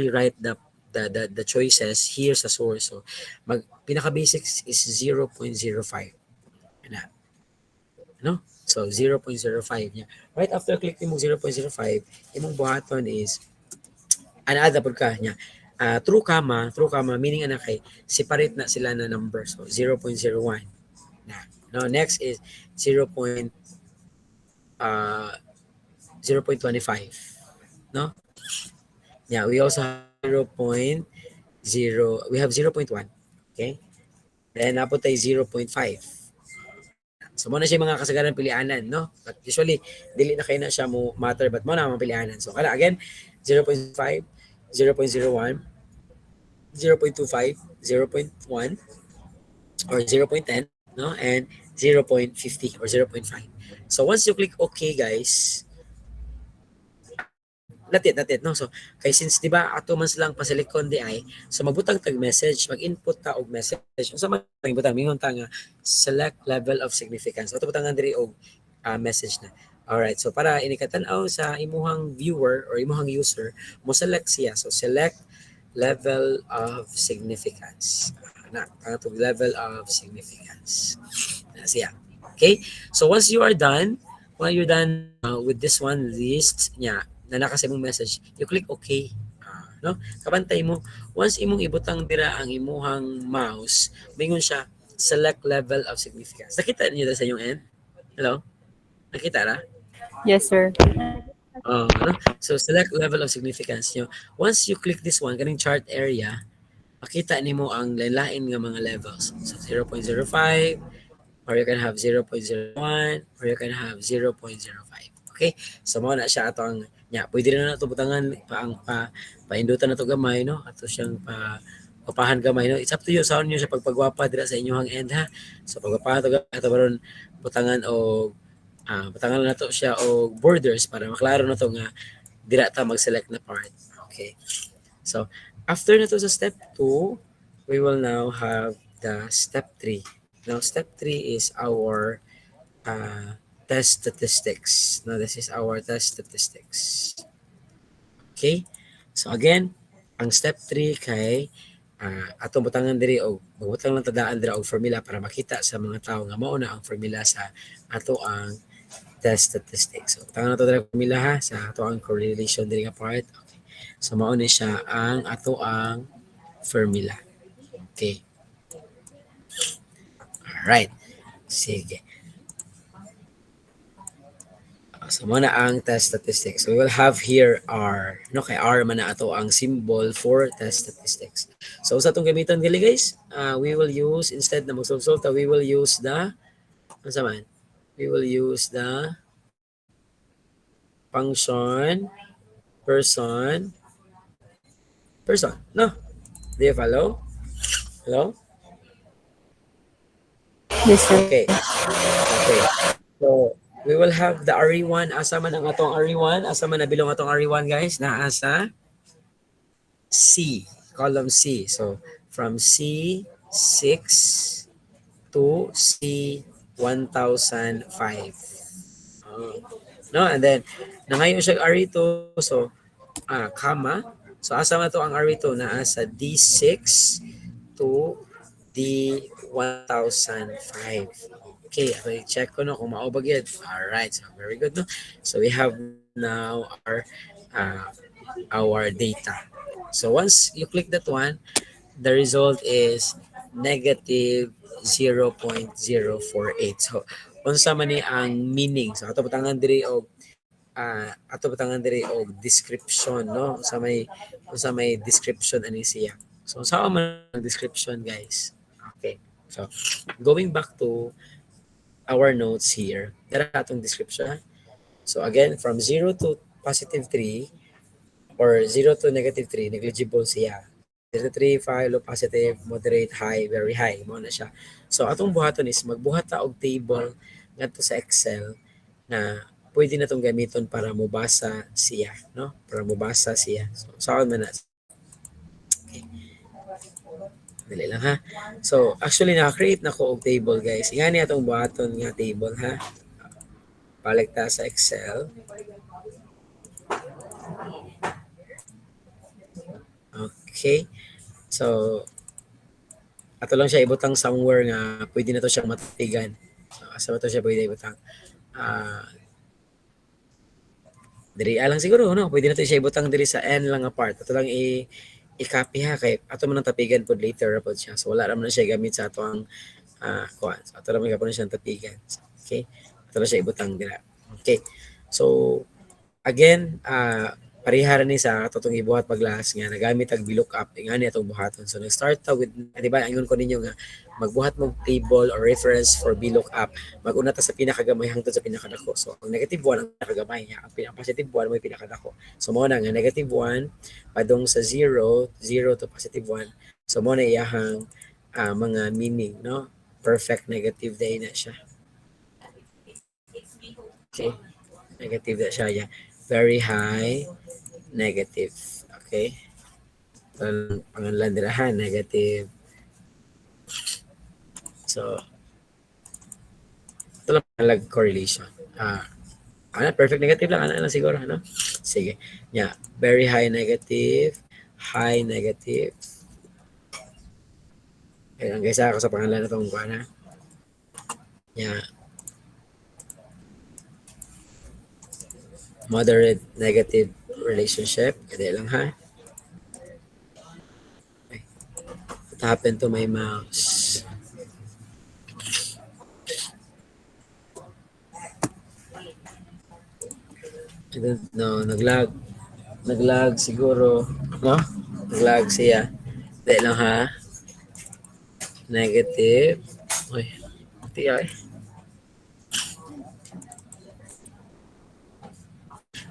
write the choices here sa source. So pinaka basics is 0.05. Ana. No? So 0.05 niya. Right after click mo 0.05, imong buhaton is another pud ka niya. True comma meaning ana kay separate na sila na number. So 0.01. Now next is 0.25. No? Yeah, we also have 0.0. We have 0.1. Okay? Then napot tayo 0.5. So mo na siya mga kasagaran pilianan, no? But usually dili na kay na siya mo matter, but mo na mga pilianan. So kala again 0.5, 0.01, 0.25, 0.1 or 0.10, no? And 0.50 or 0.5. So once you click OK, guys, natit no. So kay since di ba ato man silang pasilikon di ay, so magbutang tag message, mag-input ta og message. Unsa man butang mingon ta nga select level of significance. Ato butangan diri og message na. Alright, so para inikatan-aw sa imuhang viewer or imuhang user, mo select siya. So select level of significance. Na, atong level of significance. Na siya. Okay? So once you're done with this one list niya, na naka sa imong message, you click OK. No? Kabantay mo, once imong ibutang dira ang imuhang mouse, mingon siya, select level of significance. Nakita niyo sa inyong end? Hello? Nakita ra? Yes, sir. No? So select level of significance nyo. Once you click this one, kaning chart area, makita nimo ang lain-lain nga mga levels. So 0.05, or you can have 0.01, or you can have 0.05. Okay? So mo na siya ato ang pwede na nato butangan paindutan na to gamay, no? Ato siyang papahan gamay, no? It's up to you sa inyo sa pagpagwapa dira sa inyong end, ha. So pagwapahan to ato baron butangan o butangan na to siya o borders para maklaro na to nga dira ta mag-select na part. Okay. So after na to sa step 2, we will now have the step 3. Now step 3 is our test statistics. Now, this is our test statistics. Okay? So, again, ang step 3 kay atong butangan diri og butang lang tadaan dira og formula para makita sa mga tao nga mao na ang formula sa ato ang test statistics. So, butangan nato diri formula ha sa ato ang correlation diri nga part. Okay. So, mao ni siya ang ato ang formula. Okay. Alright. Sige. So muna ang test statistics. So we will have here R. No, kay R man na ato ang symbol for test statistics. So sa itong gamiton gali guys, we will use, instead na mag-solve, we will use the, ano sa man? We will use the function person. No? Do you follow? Hello? Yes, sir. Okay. So we will have the RE1. Asa man ang atong RE1? Asa man nabilong atong RE1 guys? Naasa C. Column C. So from C6 to C1005. No? And then nangayon siya RE2. So comma. So asa man to ang RE2? Naasa D6 to D1005. Okay, check ko no kung maubag yun. Alright, so very good. No? So we have now our data. So once you click that one, the result is negative 0.048. So unsa man ni ang meaning? So ato butangan diri og description, no? Unsa may description ani siya. So unsa man ang description guys? Okay. So going back to our notes here, there atong description. So again, from 0 to positive 3 or 0 to negative 3, negligible siya. 0 to 3, 5, low, positive, moderate, high, very high. Mo na siya. So atong buhaton is magbuhat ta og table ngadto sa Excel na pwede na itong gamiton para mubasa siya, no? Para mubasa siya. So, saan man na. Okay. Dali lang ha. So, actually, naka-create na ko og table, guys. Nga niya itong buhaton nga table, ha? Balik ta sa Excel. Okay. So, ato lang siya ibutang somewhere nga pwede na to siyang matigan. So, asa ba to siya pwede ibutang? Diri lang siguro, no? Pwede na to siya ibutang diri sa N lang nga part. Ato lang i-copy ha kay ato man ang tapigan pod later pod siya. So wala ra man na siya gamit sa ato ang kuan. So ato lang gapon siya tapigan. Okay? Ato lang siya ibutang dira. Okay. So again, parihara ni sa atong ibuhat paglahas nga nagamit ang VLOOKUP ingani atong buhaton. So nag-start ta with, di ba, ingon ko ninyo nga magbuhat mo table or reference for VLOOKUP. Mag-una ta sa pinakagamay hangtod sa pinakadako. So ang negative 1 ang pinakagamay niya, ang positive 1 mo pinakadako. So mo na nga negative 1 padung sa 0 to positive 1. So mo na iyahang mga meaning, no? Perfect negative day na siya. Okay? Negative na siya. Yeah. Very high negative. Okay? Pangalan nila ha, negative. So, ito lang palag correlation. Perfect negative lang. Ano siguro, ano? Sige. Yeah. Very high negative. High negative. Ayan, guys, ako sa pangalan na itong kuha. Yeah. Moderate negative relationship. Kaya lang ha. Okay. What happened to my mouse? I don't know. Naglag siguro. No? Naglag siya. Kaya lang ha. Negative. Uy. Mati ay.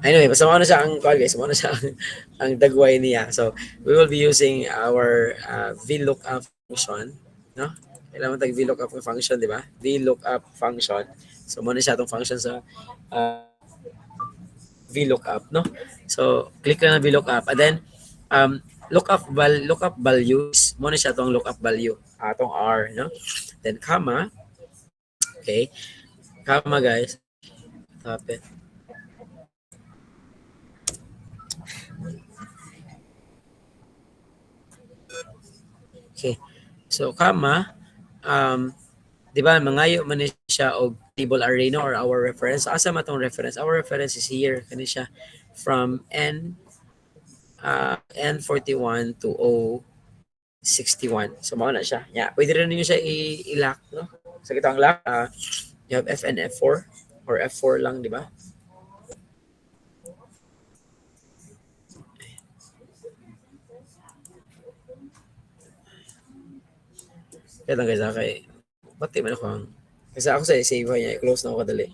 Anyway, basta mo na siya ang call, guys. Mo na siya ang dagway niya. So, we will be using our VLOOKUP function. No? Kailangan tag VLOOKUP function, di ba? VLOOKUP function. So, mo na siya itong function sa VLOOKUP, no? So, click lang na VLOOKUP. And then, lookup values. Mo na siya itong lookup value. Itong R, no? Then, comma. Okay? Comma, guys. Stop it. Okay. So, comma, di ba, mangayo man ni siya og table array, no, or our reference. So, asa man tong reference? Our reference is here. Kani siya from N41 to O61. So, mao na siya. Yeah, pwede rin niyo siya i-lock, no? So, ito ang lock. You have F and F4 or F4 lang, di ba? Kaya lang guys, pati man ako kasi ako sa save niya, i-close na ako kadali.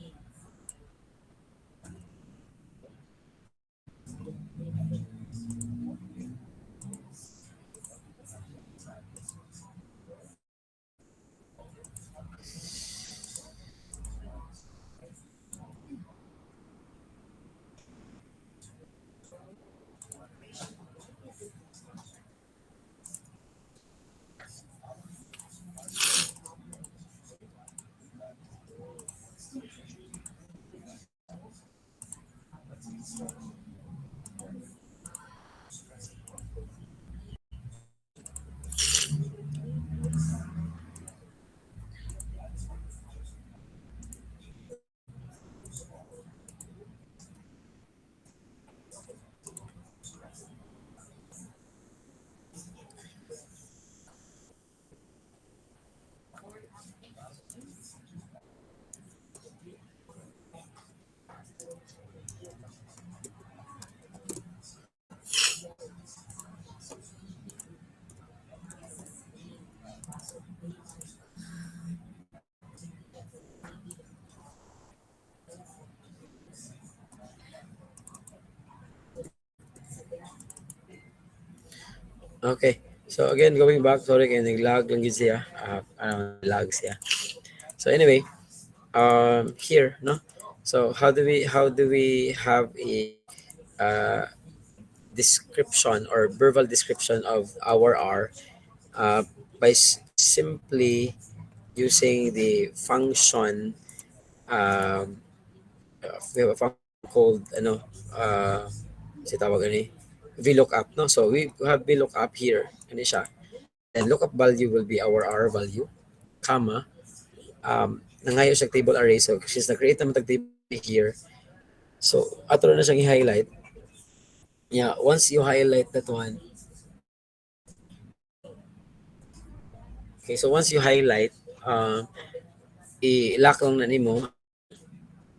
Okay. So again, going back, sorry kaya nag-lag lang gid siya. Lag siya. So anyway, here, no? So how do we have a uh, description or verbal description of our R by simply using the function. We have a function called si tawag ani VLOOKUP, no? So we have VLOOKUP here, ano siya, then lookup value will be our R value, comma, nangayo siya table array. So since na-create naman tag table here, so ato na siyang i-highlight. Yeah, once you highlight that one, okay, so once you highlight, i-lock lang na nimo,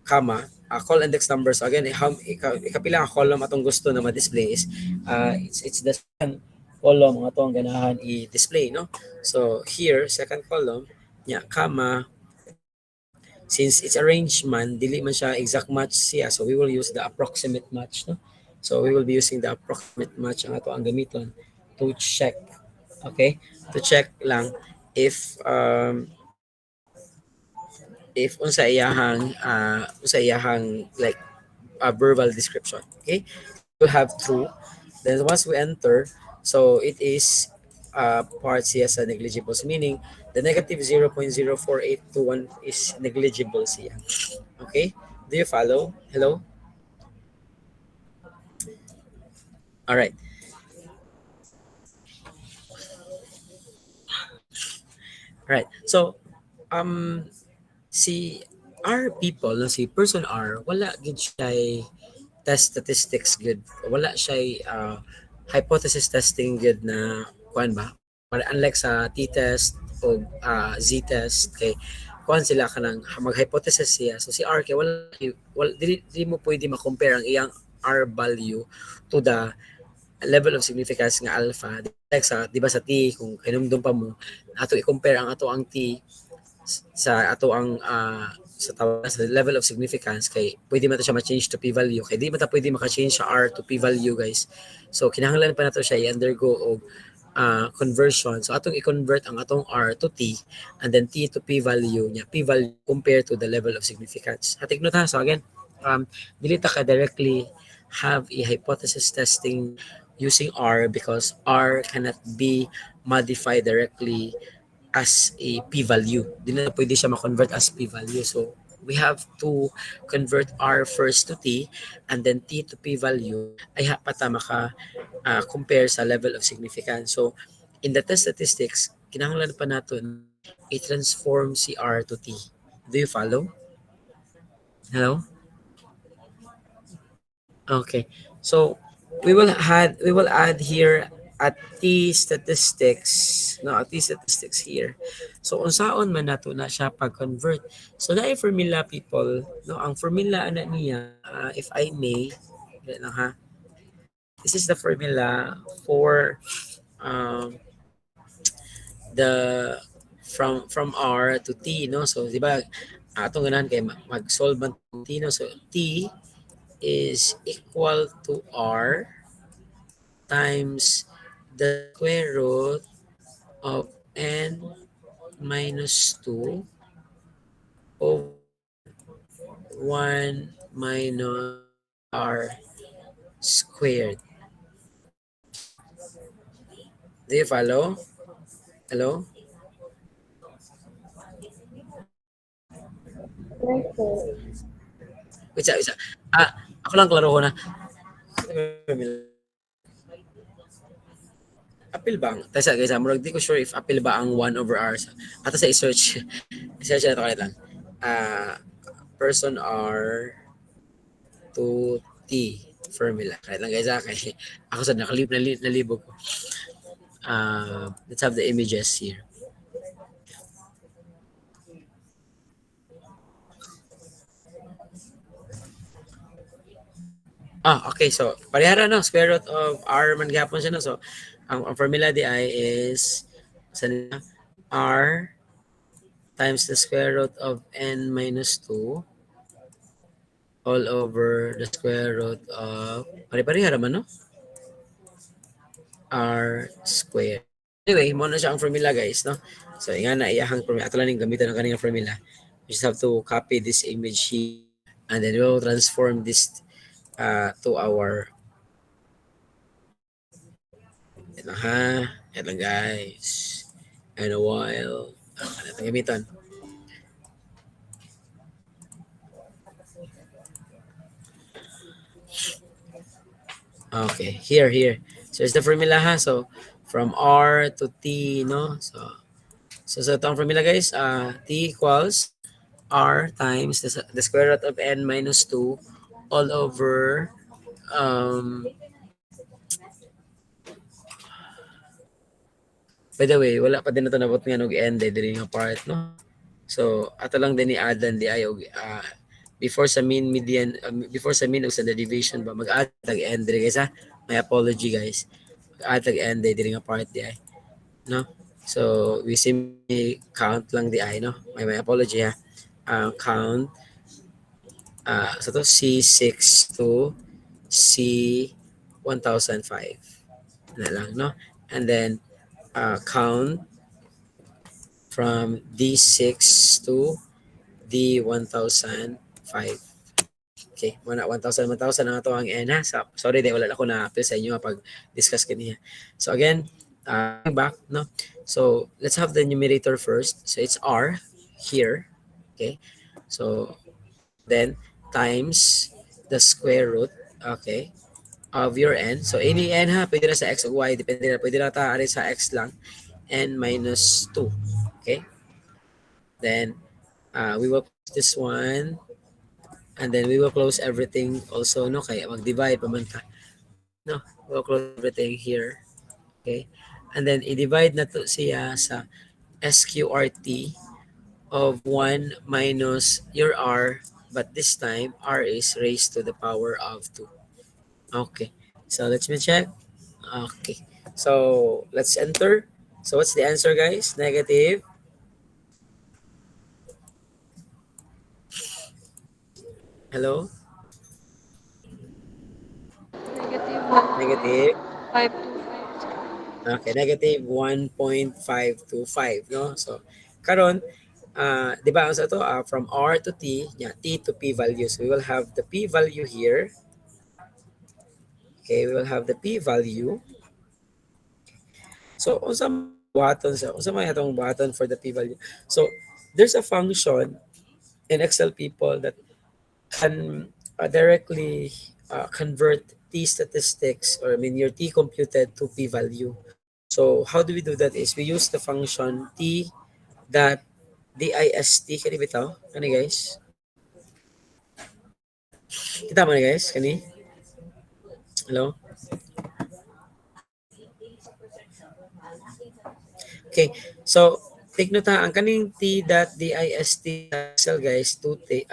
comma, call index number. So again, ikapila ang column atong gusto na ma-display is it's the second column nga atong ganahan i-display, no? So here, second column, yeah, comma, since it's arrangement, dili man siya exact match siya, so we will use the approximate match, no? So we will be using the approximate match ang ato ang gamiton to check, okay? To check lang if unsa iyahang like a verbal description, okay? We'll have true. Then once we enter, so it is part siya sa negligibles, meaning the negative 0.04821 is negligible siya. Okay? Do you follow? Hello? All right. All right. So, si R people, no, si person R, wala gid siya test statistics good. Wala siya hypothesis testing good na kuan ba? Para unlike sa t-test o z-test, kay kuan sila kanang mag-hypothesis siya. So si R kay wala di mo pwede ma-compare ang iyang R value to the level of significance nga alpha. Like sa, di ba sa T, kung kinumdum pa mo, ato i-compare ang ato ang T sa ato ang sa level of significance, kay pwede man ta siya ma-change to p-value, kay di man ta pwede maka-change sa R to p-value, guys. So kinahanglan pa nato siya i-undergo og conversion. So atong i-convert ang atong R to T and then T to p-value niya, p-value compared to the level of significance. Hatik note ha. So again, dili ta ka directly have a hypothesis testing using R because R cannot be modified directly as a p-value. Di na pwede siya ma-convert as p-value. So we have to convert R first to T and then T to p-value ay pata maka-compare sa level of significance. So in the test statistics, kinahanglan pa natin i-transform si R to T. Do you follow? Hello? Okay. So we will add here at T statistics, no, at T statistics here. So unsaon man nato na siya pag-convert. So na formula, people, no, ang formula ana niya, if I may, lang ha. This is the formula for the from R to T, no. So di ba atong ganahan kay mag-solve man T, no. So T is equal to R times the square root of n minus 2 over 1 minus R squared. Do you follow? Hello? Isa. Ako lang klaro ko na. Apil ba? Tasa guys, murag di ko sure if apil ba ang 1 over R. Ato sa i-search. I-search na ito kalit lang. Person R to T formula. Kahit lang guys, kay ako sa nalibog ko. Let's have the images here. Okay. So, parehara, no? Square root of R man gapon siya, no? So, ang formula di ay is R times the square root of n minus 2 all over the square root of, pare-pareha naman, no? R squared. Anyway, mo na siya ang formula, guys, no? So, nga na iyahang formula. Ato lang yung gamitan ng kanina formula. We just have to copy this image here And then we will transform this to our ito ha. Ito lang guys. And a while. Ano itong gamitan? Okay, here. So it's the formula ha. So from R to T, no? So itong formula guys, T equals R times the square root of n minus 2 all over by the way, wala pa din na ito nabot nga ng n dili nga part, no? So ato lang din ni add di ay before sa mean median before sa mean ug sa derivation ba mag-add tag n diri guys ha. My apology guys. Mag-add tag n diri nga part di ay, no? So we simply count lang di ay, no? My apology ha. Count so to C6 to C1005 na lang, no? And then count from D6 to D1005. Okay, 1,000 ang ato ang n ha. So, sorry di wala ako na appeal sa inyo pag discuss kaniya. So again, back, no? So let's have the numerator first. So it's R here. Okay. So then times the square root, okay, of your n. So any n ha, pwede na sa x o y, depende na, pwede na taari sa x lang, n minus 2. Okay. Then we will close this one, and then we will close everything also, no? Kaya mag-divide pa man ta. No, we'll close everything here. Okay. And then i-divide na to siya sa SQRT of 1 minus your R, but this time R is raised to the power of 2. Okay. So let's check. Okay. So let's enter. So what's the answer guys? Negative. Hello? Negative Negative. 1.525. Okay, negative 1.525, no? So, karon, di ba ang sa to, from R to T, yeah, T to P value. So, we will have the P value here. Okay, we will have the P value. So, unsa may atong buhaton for the P value. So, there's a function in Excel people that can directly convert T statistics, or I mean your T computed to P value. So how do we do that is we use the function T dot dist. Kani bitaw? Kani guys? Kita mo ni guys? Kani? Hello? Okay, so take note ha, ang kaning T.dist Excel guys, 2T,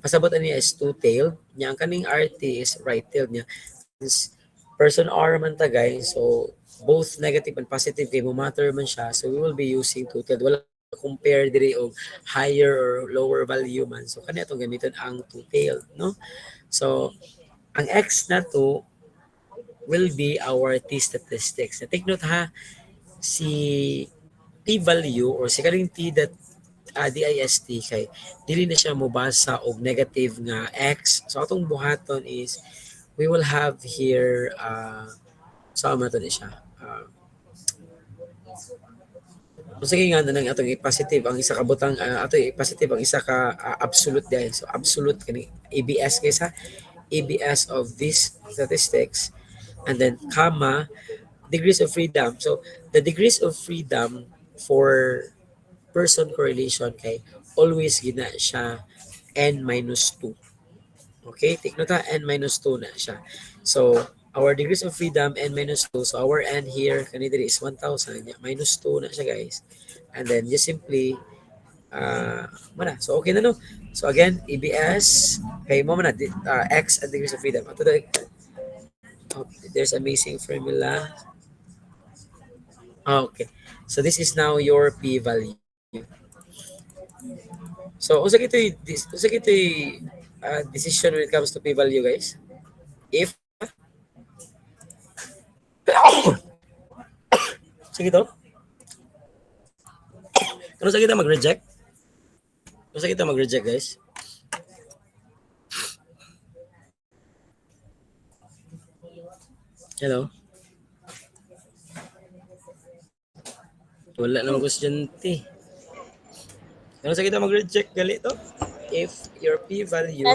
pasabot niya is two-tailed. Nya ang kaning RT is right-tailed niya. Since person R man ta guys, so both negative and positive kay mo matter man siya. So we will be using two-tailed. Wala compare diri og higher or lower value man. So kani atong gamiton ang two-tailed, no? So ang X na to will be our T statistics. Na take note ha, si P value or si kaning T that dist kay dili na siya mobasa og negative nga x. So atong buhaton is we will have here sama to ni siya. Sige nga nang atong i-positive ang isa ka butang ato i-positive ang isa ka absolute dahil. So absolute kani ABS kaysa ABS of this statistics, and then comma degrees of freedom. So the degrees of freedom for person correlation kay always gina siya n minus 2. Okay, take note n minus 2 na siya. So our degrees of freedom n minus 2. So our n here kanina is 1,000, minus 2 na siya guys. And then just simply mana. So okay na no. So again, ABS kay mo man x and degrees of freedom. Ato there's amazing formula. Okay. So this is now your P value. So unsa kitoy decision when it comes to P value guys? If sige to. Ano sa kita mag-reject? Ano sa kita mag-reject guys? Hello? Wala nang question ti. Ano sa kita mag-reject gali to? If your p-value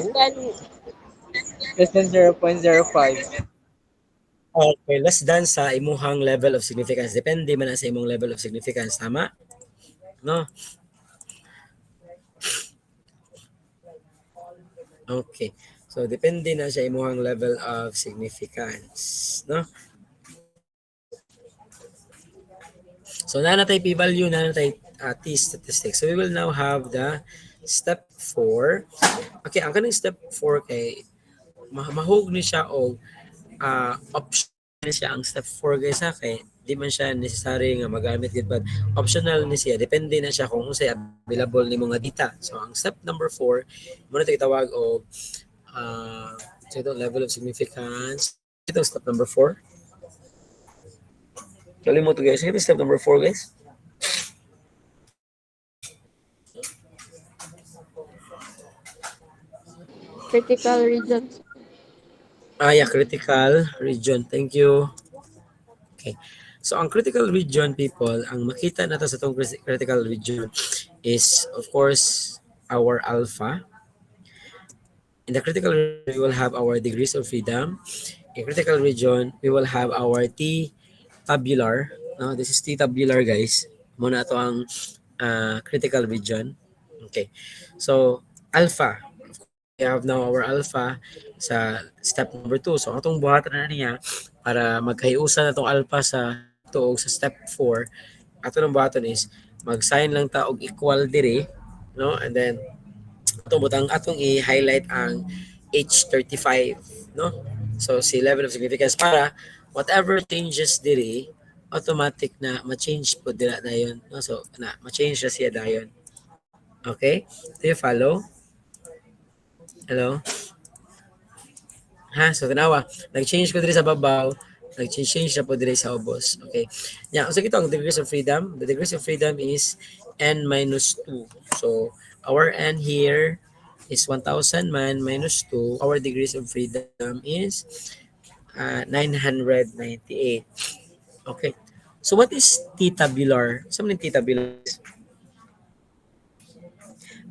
Less than 0.05. okay, less than sa imuhang level of significance. Depende man na sa imong level of significance. Tama? No? Okay. So, depende na sa imuhang level of significance. No? So, nanatay p-value, nanatay t-statistics. So, we will now have the step 4. Okay, ang kanang step 4 kay mahug ni siya o optional siya ang step 4 guys ha, kay di man siya necessary nga magamit gid, but optional ni siya, depende na siya kung unsay available ni mga data. So ang step number 4 mo na tawag og so ito, level of significance. Ito step number 4. Kalimot to guys, ito step number 4 guys. Critical regions. Yeah, critical region. Thank you. Okay. So, ang critical region, people, ang makita natin sa itong critical region is, of course, our alpha. In the critical region, we will have our degrees of freedom. In critical region, we will have our T-tabular. No, this is T-tabular, guys. Muna ito ang critical region. Okay. So, alpha. We have now our alpha sa step number 2. So, atong buhatan na niya para magkahiusan na itong alpha sa tuog sa step 4. Ato ng buhaton is mag-sign lang ta og equal dire, no? And then atong i-highlight ang H35, no? So, si level of significance para whatever changes dire, automatic na ma-change po dira dayon, no? So, ma-change na siya dayon. Okay? Do you follow? Hello? Ha? So, tanawa. Nag-change ko diri sa babaw. Nag-change na po diri sa ubos. Okay. Yeah, so ito ang degrees of freedom. The degrees of freedom is n minus 2. So, our n here is 1,000 man minus 2. Our degrees of freedom is 998. Okay. So, what is T-tabular? Saan yung T-tabular?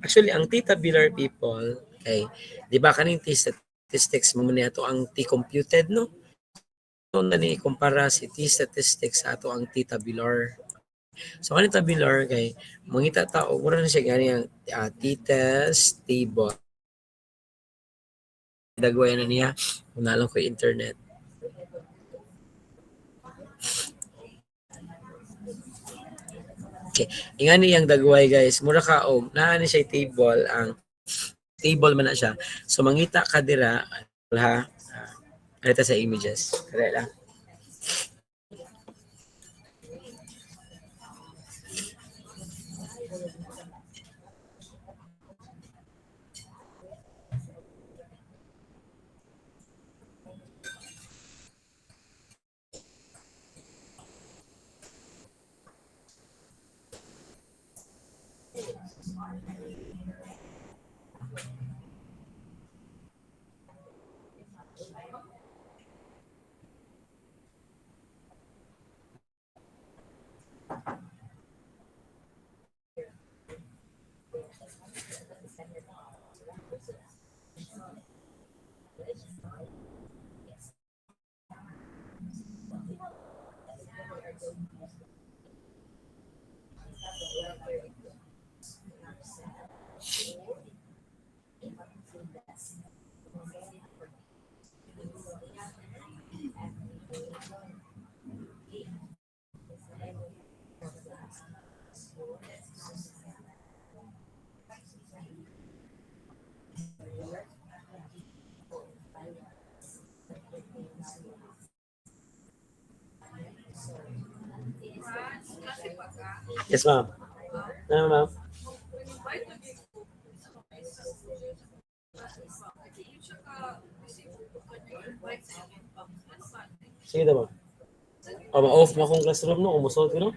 Actually, ang T-tabular, people, okay, di ba kaning T-statistics mo muna ito ang T-computed, no? So, na ni-kumpara si T-statistics sa ato ang T-tabular. So, kaning tabular, kay mangita tao, mura na siya gani ang T-test table. Dagway na niya, kung nalang ko internet. Okay. Ingan niyang dagway guys, mura ka og naa ni siya table, ang table man na siya. So mangita ka dira ha. Alita sa images. Kaya lang. Yes, ma'am. Ano, ma'am? Sige na, ma'am. Ma-off mo akong classroom, no? Umusod ko, no?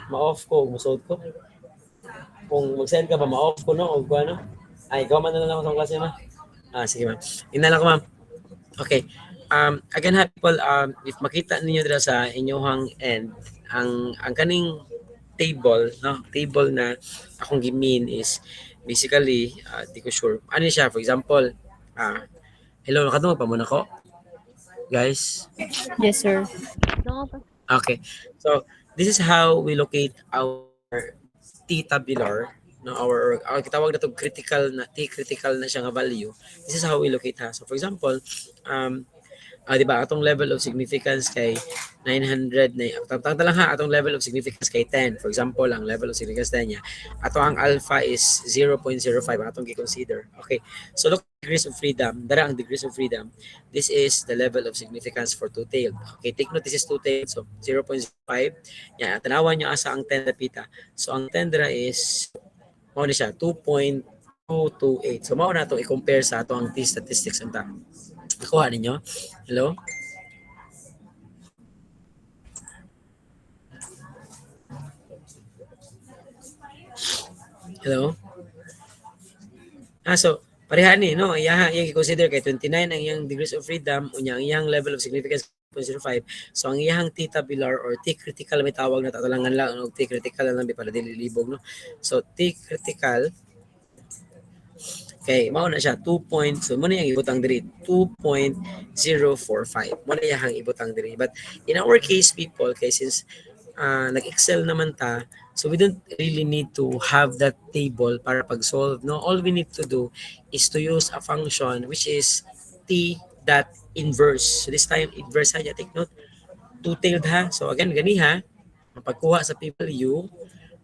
Ma-off ko, umusod ko. Kung mag-send ka ba, ma-off ko, no? O kung ano? Ay, ikaw man na lang ako sa klase, ma'am. Sige, ma'am. Ina lang ko, ma'am. Okay. again ha people, if makita ninyo dira sa inyong end, ang kaning table, no, table na akong gimin is basically, di ko sure ano siya. For example, hello, nakatungog pa muna ko guys. Yes, sir. Okay, so this is how we locate our T tabular, no, our kitawag na to critical na T critical na siya nga value. This is how we locate ha. So for example, di ba atong level of significance kay 900 na tanta lang ha, atong level of significance kay 10. For example, ang level of significance niya, ato ang alpha is 0.05 atong gi-consider. Okay, so look, degrees of freedom, dara ang degrees of freedom. This is the level of significance for two-tailed. Okay, take note, this is two-tailed, so 0.05. Yan, tanawan nyo asa ang 10 dapita. So ang 10 dara is mao ni siya 2.228. So mao na to i-compare sa ato ang T statistics unta. Nakuha ninyo? Hello? Hello? So, pareha ni, no? Iyang i-consider kay 29 ang iyang degrees of freedom, unya ang iyang level of significance 0.05. So, ang iyang T tabular or T critical, may tawag na tatalangan lang, no? T critical lang para dili libog, no? So, T critical, okay, mao na siya 2 point, so mo na yung ibutang diri 2.045. Mo na yung ibutang diri. But in our case people, okay, since nag-excel naman ta, so we don't really need to have that table para pag-solve, no? All we need to do is to use a function which is T dot inverse. So this time inverse ha, take note, two-tailed ha. So again gani ha, ang pagkuha sa p-value,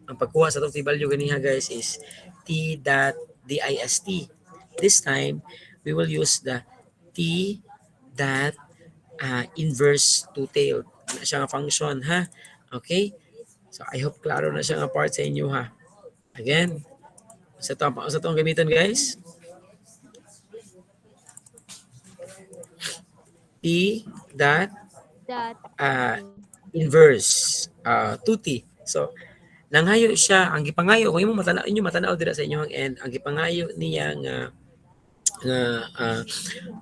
ang pagkuha sa itong p-value gani ha guys is T dot dist. This time, we will use the T dot inverse two-tailed. Na siya nga function, ha? Okay? So, I hope klaro na siya nga part sa inyo, ha? Again, sa itong gamitan, guys. T dot inverse 2T. So, nanghayo siya, ang gipangayo, kung inyo matanaw dira sa inyong end, ang gipangayo niya nga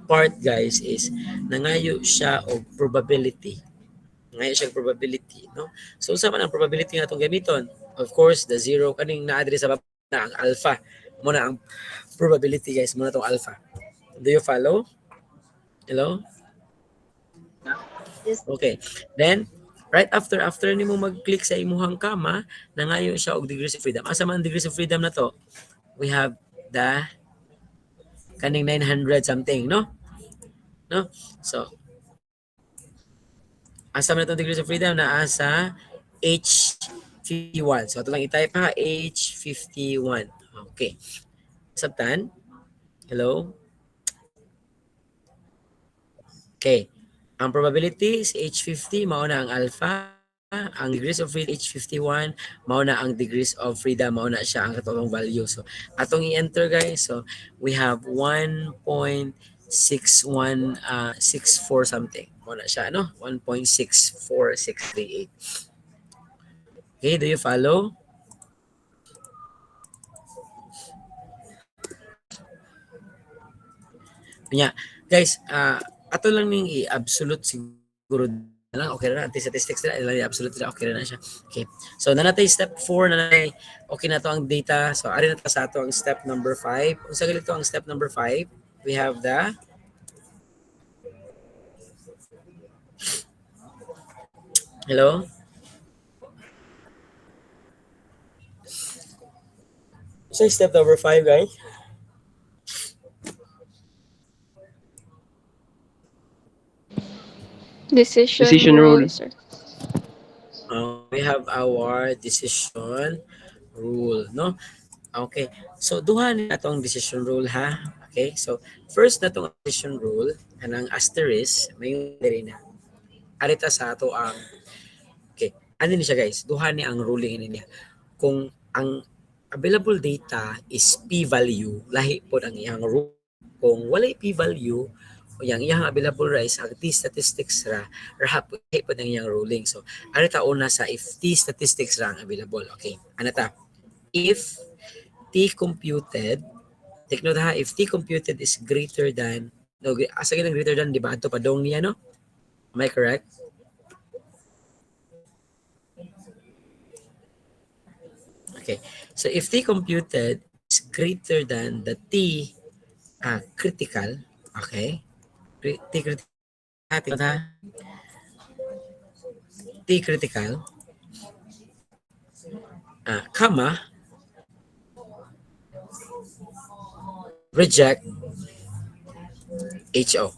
part guys is nangayo siya og probability. Nangayo siya og probability, no? So unsa man ang probability nga atong gamiton? Of course, the zero kaning naa diri sa baba na ang alpha. Mo na ang probability guys, mo na tong alpha. Do you follow? Hello? Okay. Then right after nimo mag-click sa imuhang kama, nangayo siya og degrees of freedom. Asa man ang degrees of freedom na to? We have the kaning 900 something, no? No? So, asa man itong degrees of freedom na asa H51. So, ito lang i-type ha, H51. Okay. Sabtan? Hello? Okay. Ang probability is H50, mao na ang alpha. Ang degrees of freedom H51, mao na ang degrees of freedom, mao na siya ang katulong value. So, atong i-enter guys. So, we have 1.6164 something. Mao na siya, no? 1.64638. Okay, do you follow? Yeah. Guys, ato lang ning i-absolute siguro lang, okay na, anti-statistics na, absolute na, okay na siya. Okay. So, nanatay step 4, nanatay, okay na to ang data. So, ari na to sa ato ang step number 5. Kung sa ganito ang step number 5, we have the hello? So, step number 5, guys. Decision rule, sir. We have our decision rule, no? Okay. So, duha ni atong decision rule, ha? Okay. So, first na itong decision rule, anang asterisk, may diri na. Arita sa ato ang, okay. Ano ni siya, guys? Duha ni ang ruling niya. Kung ang available data is p-value, lahi po ang iyang rule. Kung walay p-value, o yang iyang available rights, ang t-statistics raha po ang iyang ruling. So, ano ta una sa if t-statistics ra ang available? Okay, ano ta? If t computed, take note ha, if t computed is greater than No, asa ng greater than, di ba? Ito padong niya, no? Am I correct? Okay. So if T computed is greater than the T critical, okay? T critical, T critical, comma, reject HO.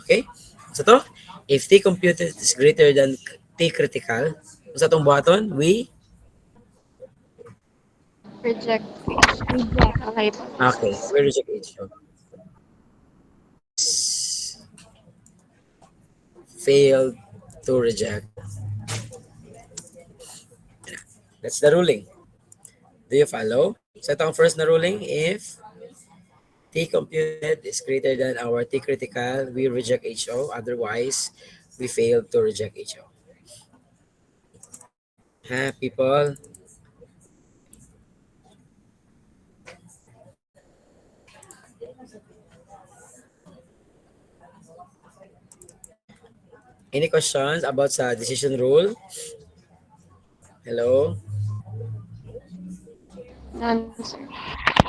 Okay? So to, if T computed is greater than T critical, sa itong buhaton, we, Reject. Reject. Okay po. okay, we reject HO. Failed to reject. That's the ruling. Do you follow? So itong first na ruling, if T computed is greater than our T critical, we reject HO. Otherwise, we fail to reject HO. Ha, people? Any questions about sa decision rule? Hello? None, sir.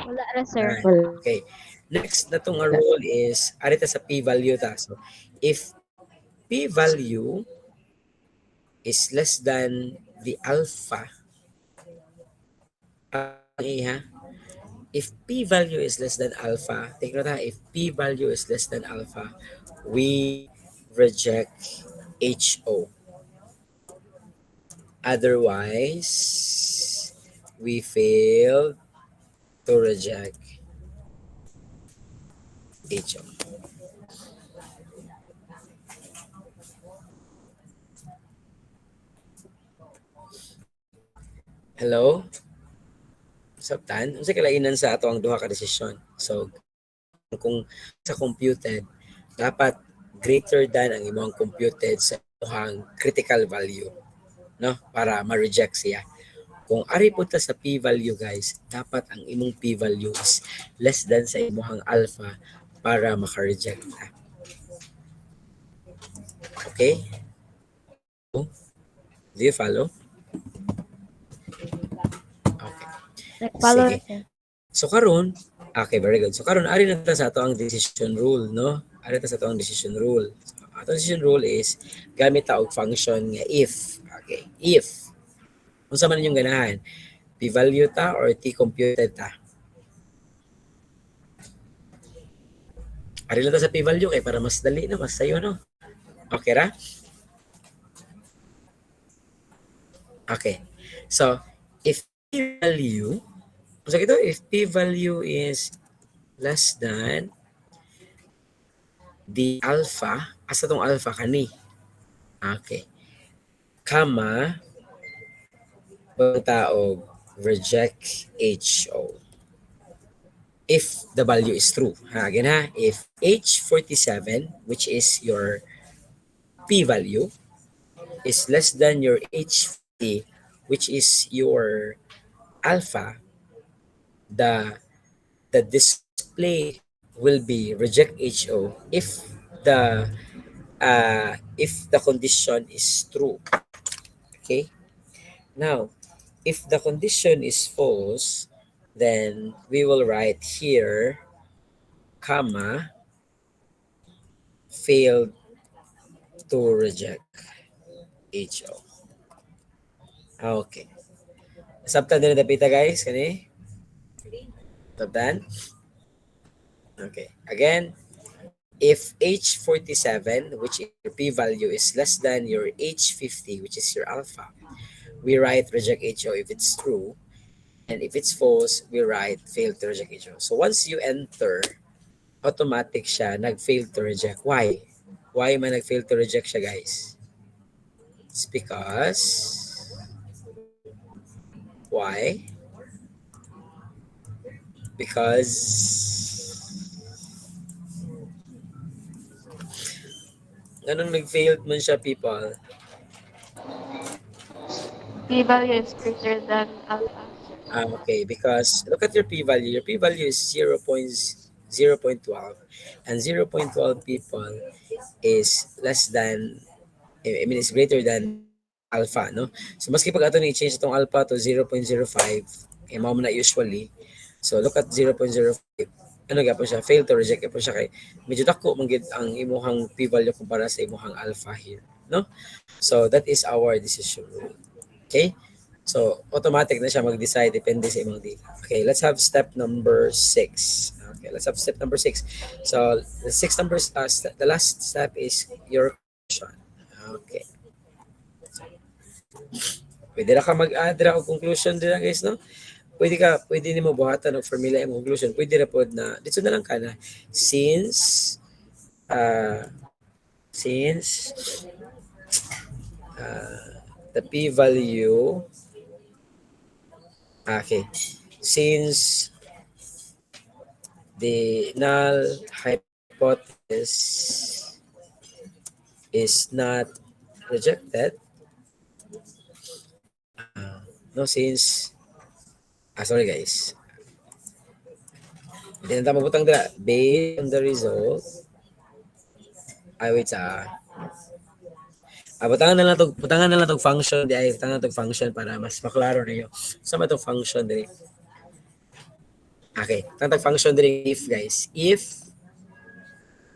Wala ra, sir. Okay. Next na itong rule is, arita sa p-value ta. So, if p-value is less than the alpha, ha? If p-value is less than alpha, take note ha, if p-value is less than alpha, we reject HO. Otherwise, we fail to reject HO. Hello? Sabtan, unsa kalainan sa ato ang duha ka desisyon. So, kung sa computed, dapat greater than ang imong computed sa duhang critical value, no? Para ma-reject siya. Kung ari punta sa p-value, guys, dapat ang imong p-value is less than sa imong alpha para maka-reject ka. Okay? Do you follow? Follow, Sige. sir. So karon, okay, very good. So karon ari na ta sa ato ang decision rule, no? Ari ta sa ato ang decision rule. So, ato decision rule is gamit ta og function nga if. Okay, if unsa man inyong ganahan, p-value ta or t-computed ta. Ari lang ta sa p-value kay para mas dali na, mas sayo, no? Okay ra? Okay. So, if p-value, so ito, if p-value is less than the alpha, asa tong alpha kani? Okay. Comma, pagtaog, reject HO. If the value is true. Ha, again ha, if H47, which is your p-value, is less than your H50, which is your alpha, the display will be reject HO if the condition is true. Okay. Now, if the condition is false, then we will write here, comma, failed to reject HO. Okay. Sabtan din na dapita, guys, kani? Sabtan? Okay. Again, if H47, which is your p-value, is less than your H50, which is your alpha, we write reject HO if it's true. And if it's false, we write fail to reject HO. So once you enter, automatic siya, nag-fail to reject. Why? Why man nag-fail to reject siya, guys? It's because... Why? Because... Ganun nag-failed man siya, people. P-value is greater than alpha. Okay, because look at your p-value. Your p-value is 0.12. And 0.12 people is less than, I mean, is greater than alpha, no? So, maski pag ato ni change itong alpha to 0.05, mao man na usually. So, look at 0.05. Ano gapon siya? Fail to reject gapon siya kay medyo dako man gid ang imuhang p-value kumpara sa imuhang alpha here, no? So, that is our decision rule. Okay? So, automatic na siya mag-decide depende sa imong data. Okay, let's have step number 6. Okay, let's have step number 6. So, the sixth number, the last step is your conclusion. Okay. Pwede na ka mag-add ra og conclusion dira guys, no? Pwede nimo buhatan og formula imong conclusion. Pwede ra pod na dito na lang ka na since the p-value, okay, since the null hypothesis is not rejected, no, since sorry guys, hindi na mabutang dira based on the result. Wait butangan na lang tong function butangan na tong function para mas maklaro niyo sa matong function diri. Okay, tantang function diri if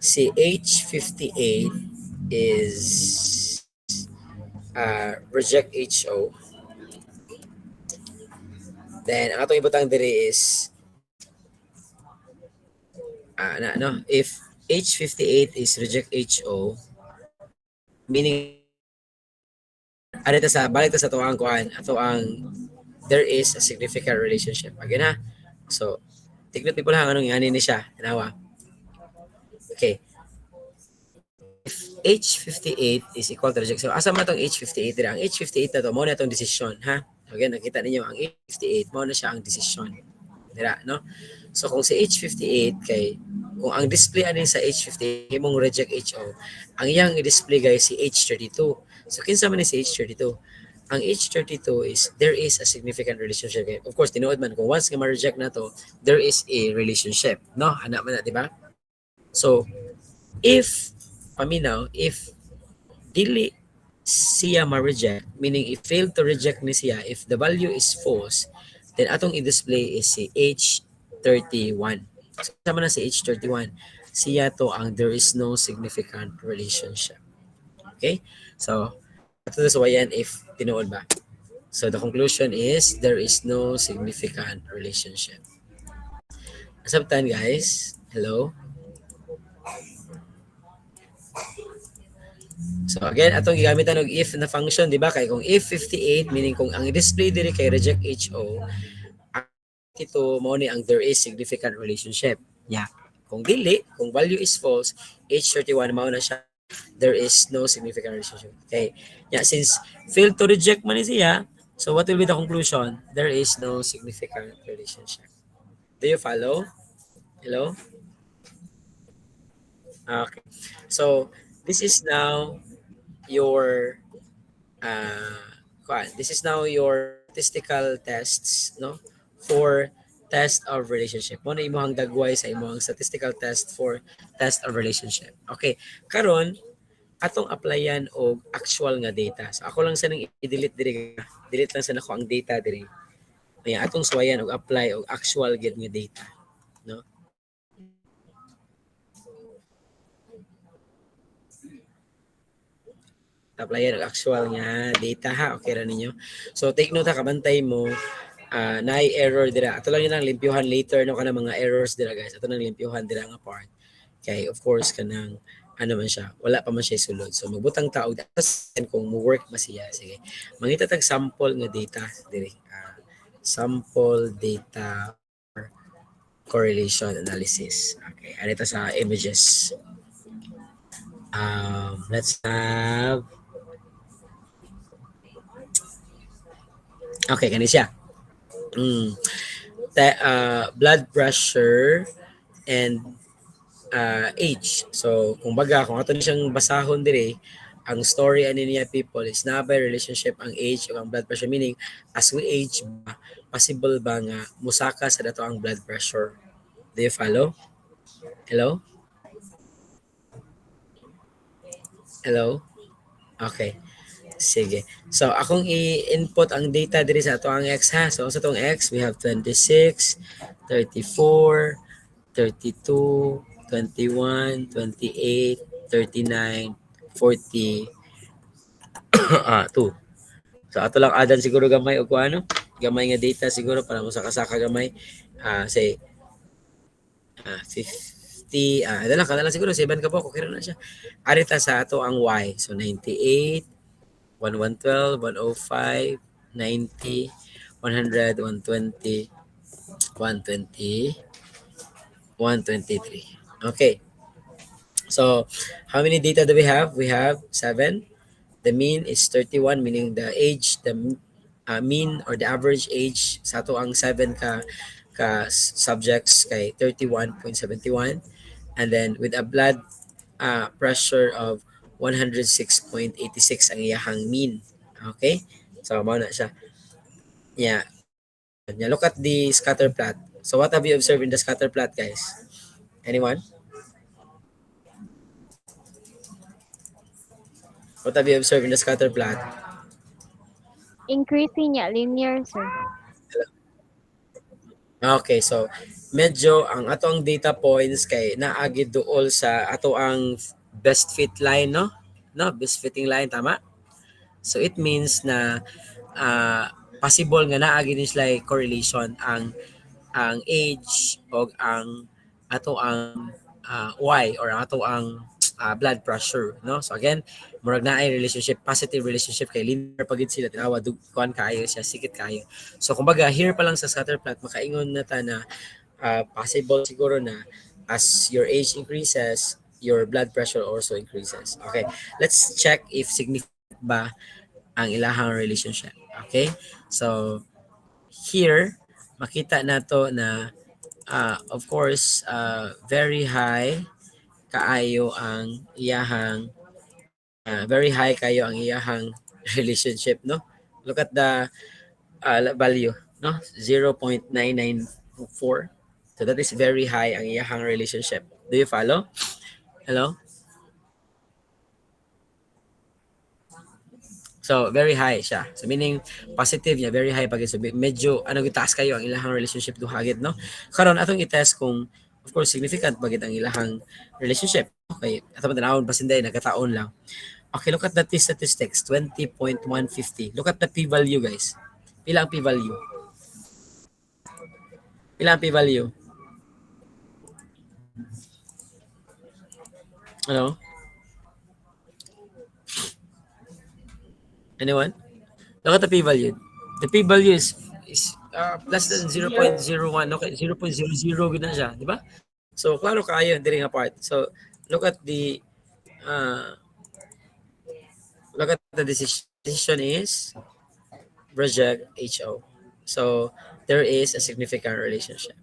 si H58 is reject HO, then ang atong ibutang diri is if H58 is reject HO, meaning balik sa tuang kuan ato ang there is a significant relationship again ha. So take note people ha anong ani ni siya tanawa. Okay, if H58 is equal to reject, so asa man tong H58 dira? Ang H58 na to mo na tong decision ha. Again, nakita ninyo ang H58 mo na siya ang decision dira, no? So kung si H58 kay kung ang display anin sa H58 imong reject HO, ang iyang i-display guys si H32. So kinsa man ni si H32? Ang H32 is there is a significant relationship. Of course, tinuod man kung once nga ma-reject na to, there is a relationship, no? Ana man na, di ba? So if paminaw, if dili siya ma-reject, meaning if failed to reject ni siya, if the value is false, then atong i-display is si H31. So, sama na si H31. Siya to ang there is no significant relationship. Okay? So, ito sa wayan if tinuod ba. So, the conclusion is there is no significant relationship. Asabtan guys. Hello? So again, atong gigamitan og if na function, di ba? Kay kung if 58, meaning kung ang i-display diri kay reject HO, ito mao ni ang there is significant relationship. Yeah. Kung dili, kung value is false, H31 mao na siya there is no significant relationship. Okay. Yeah, since failed to reject man ni siya, so what will be the conclusion? There is no significant relationship. Do you follow? Hello? Okay. So this is now your statistical tests, no, for test of relationship. Mo na imong dagway sa imong statistical test for test of relationship. Okay, karon atong applyan og actual nga data. So ako lang sa nang i-delete diri, delete lang sa nako ang data diri. Kaya atong suwayan og apply og actual gid nga data, no? Applyan ang actual nga data ha. Okay ra ninyo. So take note ha, kabantay mo naay error dira. Ato lang yun ang limpyuhan later no kana mga errors dira guys. Ato nang limpyuhan dira nga part. Okay, of course kanang ano man siya, wala pa man siya sulod. So magbutang tao kung mo work ba siya. Sige. Mangita tag sample nga data diri. Sample data correlation analysis. Okay, ano ito sa images. Let's have okay, kani siya. Blood pressure and age. So, kung ato ni siyang basahon dire, ang story ani niya people is na by relationship ang age o ang blood pressure, meaning as we age possible ba nga musaka sa dato ang blood pressure. Do you follow? Hello? Hello? Okay. Sige. So, akong i-input ang data diri sa ato ang X ha. So, sa itong X, we have 26, 34, 32, 21, 28, 39, 40, 2. So, ato lang adan siguro gamay o kung ano. Gamay nga data siguro para mo sa kasaka gamay. Say, 50, kadala siguro, 7 ka po, okay na siya. Arita sa ato ang Y. So, 98, 1112, 105, 90, 100, 120, 120, 123. Okay. So, how many data do we have? We have 7. The mean is 31, meaning the age, the mean or the average age sa ato ang 7 ka subjects kay 31.71. And then with a blood pressure of 106.86 ang iyahang mean. Okay? So, mao na siya. Yeah. Look at the scatter plot. So, what have you observed in the scatter plot, guys? Anyone? What have you observed in the scatter plot? Increasing niya, linear, sir. Okay, so medyo ang ato ang data points kay naagi duol sa ato ang best fit line, no? No, best fitting line, tama? So it means na possible nga naagi din sila correlation ang age o ang ato ang Y or ato ang blood pressure, no? So again, murag na ay relationship, positive relationship kay linear pagid sila tinawa kuan kaayo siya, sikit kaayo. So kumbaga here pa lang sa scatter plot makaingon na ta na possible siguro na as your age increases, your blood pressure also increases. Okay, let's check if significant ba ang ilahang relationship. Okay, so here makita nato na of course very high kaayo ang iyahang very high kayo ang iyahang relationship, no? Look at the value, no? 0.994. So that is very high ang iyahang relationship. Do you follow? Hello? So very high siya. So meaning positive niya, very high pag so medyo gitaas kayo ang ilahang relationship duhagit, no? Karon atong i-test kung of course significant bagid ang ilahang relationship. Okay, ato man tanawon pasinday nagkataon lang. Okay, look at the statistics, 20.150. Look at the p-value, guys. Pila ang p-value? Pila ang p-value? Ano? Anyone? Look at the p-value. The p-value is less than 0.01. Okay, 0.00 gud na siya, di ba? So, klaro kaayo diri nga part. So, look at the decision is reject HO. So, there is a significant relationship.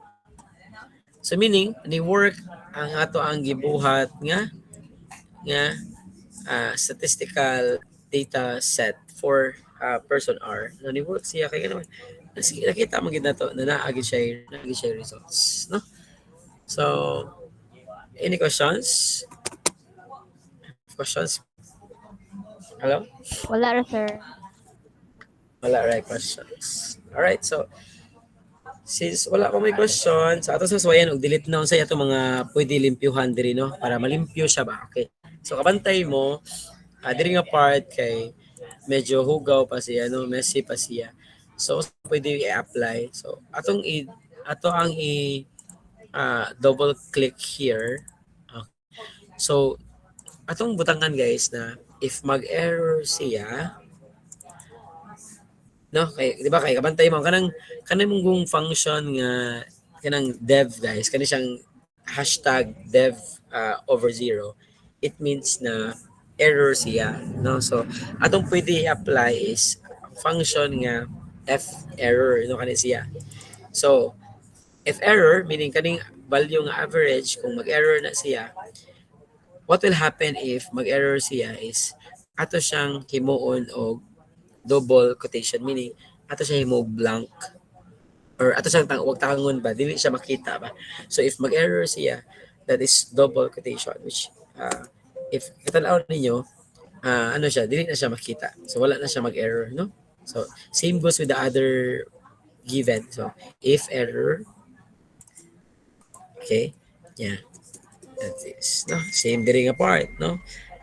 So, meaning, ni-work ang ato ang gibuhat nga statistical data set for person R. No, ni-work siya kaya naman. Nakita mo gid nato na naagi siya results, no? So, any questions? Questions? Hello? Wala ra, sir. Wala right questions. Alright, so since wala pa may question, sa ato sa suwayan og delete na unsay ato mga pwede limpyuhan diri, no, para malimpyo siya ba. Okay. So kabantay mo diri nga part kay medyo hugaw pa siya, no, messy pa siya. So pwede i-apply. So ato ang double click here. Okay. So atong butangan guys na if mag-error siya, no, kay di ba kay kabantay mo kanang mong function nga kanang dev guys, kani siyang hashtag dev over 0. It means na error siya, no? So atong pwede i-apply is function nga f error, no, kani siya. So if error meaning kaning value nga average, kung mag-error na siya, what will happen if mag-error siya is ato siyang himuon og double quotation, meaning ato siya himo blank or ato siyang wag tangon ba dili siya makita ba. So if mag-error siya, that is double quotation, which if katanaw ninyo, ano siya, dili na siya makita. So wala na siya mag-error, no? So same goes with the other given. So if error, okay, yeah, that is, no? Same diri nga part, no?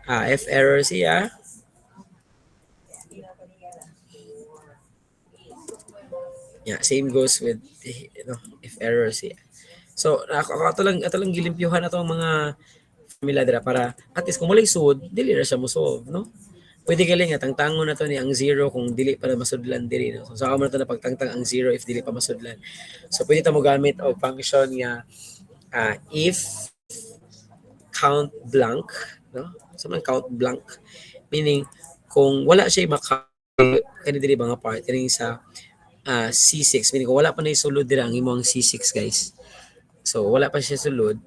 If error siya, yeah, same goes with, if error siya. So, ato lang gilimpyuhan na itong mga formula dira para at least kung walay sud, dili na siya mo solve, no? Pwede ka lang nga tangtangon na to ni ang zero kung dili pa na masudlan diri, no? So, saka mo na to na pagtangtang ang zero if dili pa masudlan. So, pwede ta mo gamit og function nga if count blank, no? So, man count blank, meaning kung wala siya maka kani diri mga part kani sa C6, meaning kung wala pa na isulod dira ang imong C6, guys. So, wala pa siya sulod.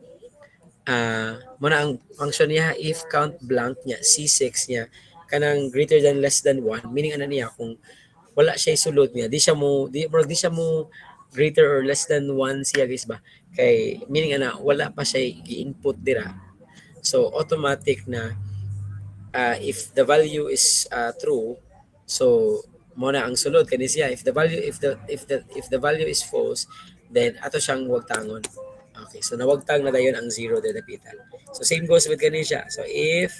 Muna ang function niya, if count blank niya, C6 niya, kanang greater than less than 1, meaning ano niya, kung wala siya sulod niya, di siya mo greater or less than 1 siya, guys ba? Kay, meaning ano, wala pa siya i-input dira. So, automatic na, if the value is true, so, muna ang sulod kani siya, if the value is false, then ato siyang wagtangon. Okay, so nawagtang na dayon ang zero din napitan. So same goes with kani siya. So if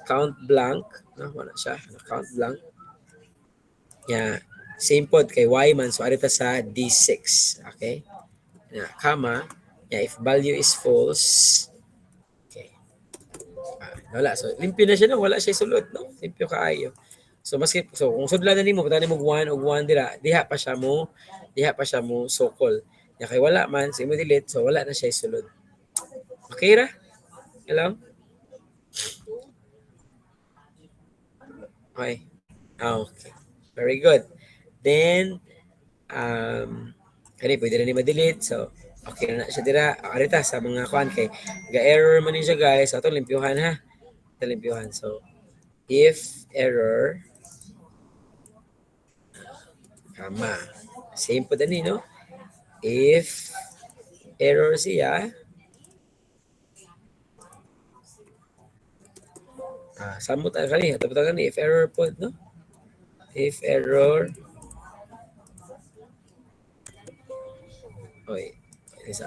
count blank, no, wala siya, count blank. Yeah, same pod kay y man, so arita sa D6. Okay? Yeah, comma, yeah, if value is false. Okay. Wala, so limpyo na siya, no? Wala siya sulod, no? Limpyo kaayo. So kung sudlan na nimo, putani mo 1 og 1 dira, diha pa siya mo sokol. Ya kay wala man, so imo delete, so wala na siya sulod. Okay ra? Hello? Okay. Okay. Very good. Then, kani pwede na ni ma-delete. So, okay na siya dira. Arita sa mga kuan kay ga-error man ni siya, guys. So, ito limpyuhan ha. Ito limpyuhan. So, if error, kama. Same po din, no? If error siya, samot ang kani, tapos kani, if error po, no? If error, okay, isa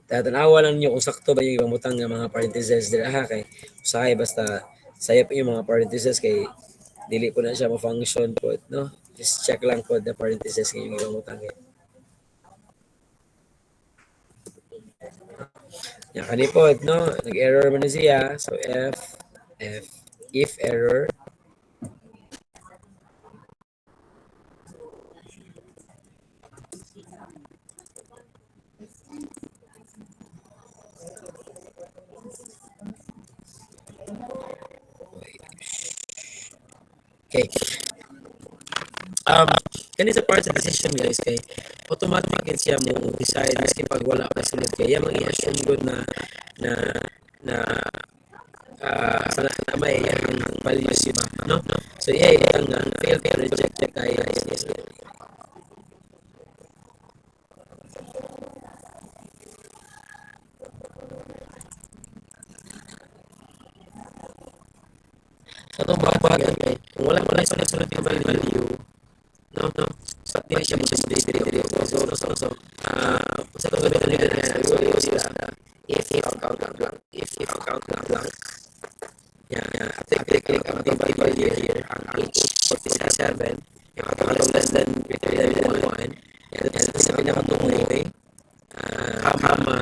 tatanawa lang niyo kung sakto ba yung ibang ng mga parentheses dira ha, kay usahay basta sayap yung mga parentheses kay dili po na siya ma-function po, no? Just check lang po the parentheses ng ibang utang. Yan kanipod, no? Nag-error man na siya. So, if error, okay. Kani sa part sa decision, guys, kay automatic siya mo decide maski pag wala pa sulod kay yung i-assume good na sa may yung values iba, no? So ang fail reject kay sa itong babagan kay kung wala sunod yung value, no? So, di siya mo siya so, sa itong gamitan nila na sila, if count blank, after click ang value here, ang H47, yung katong less than 1, yan sa pinakatungoy, kama,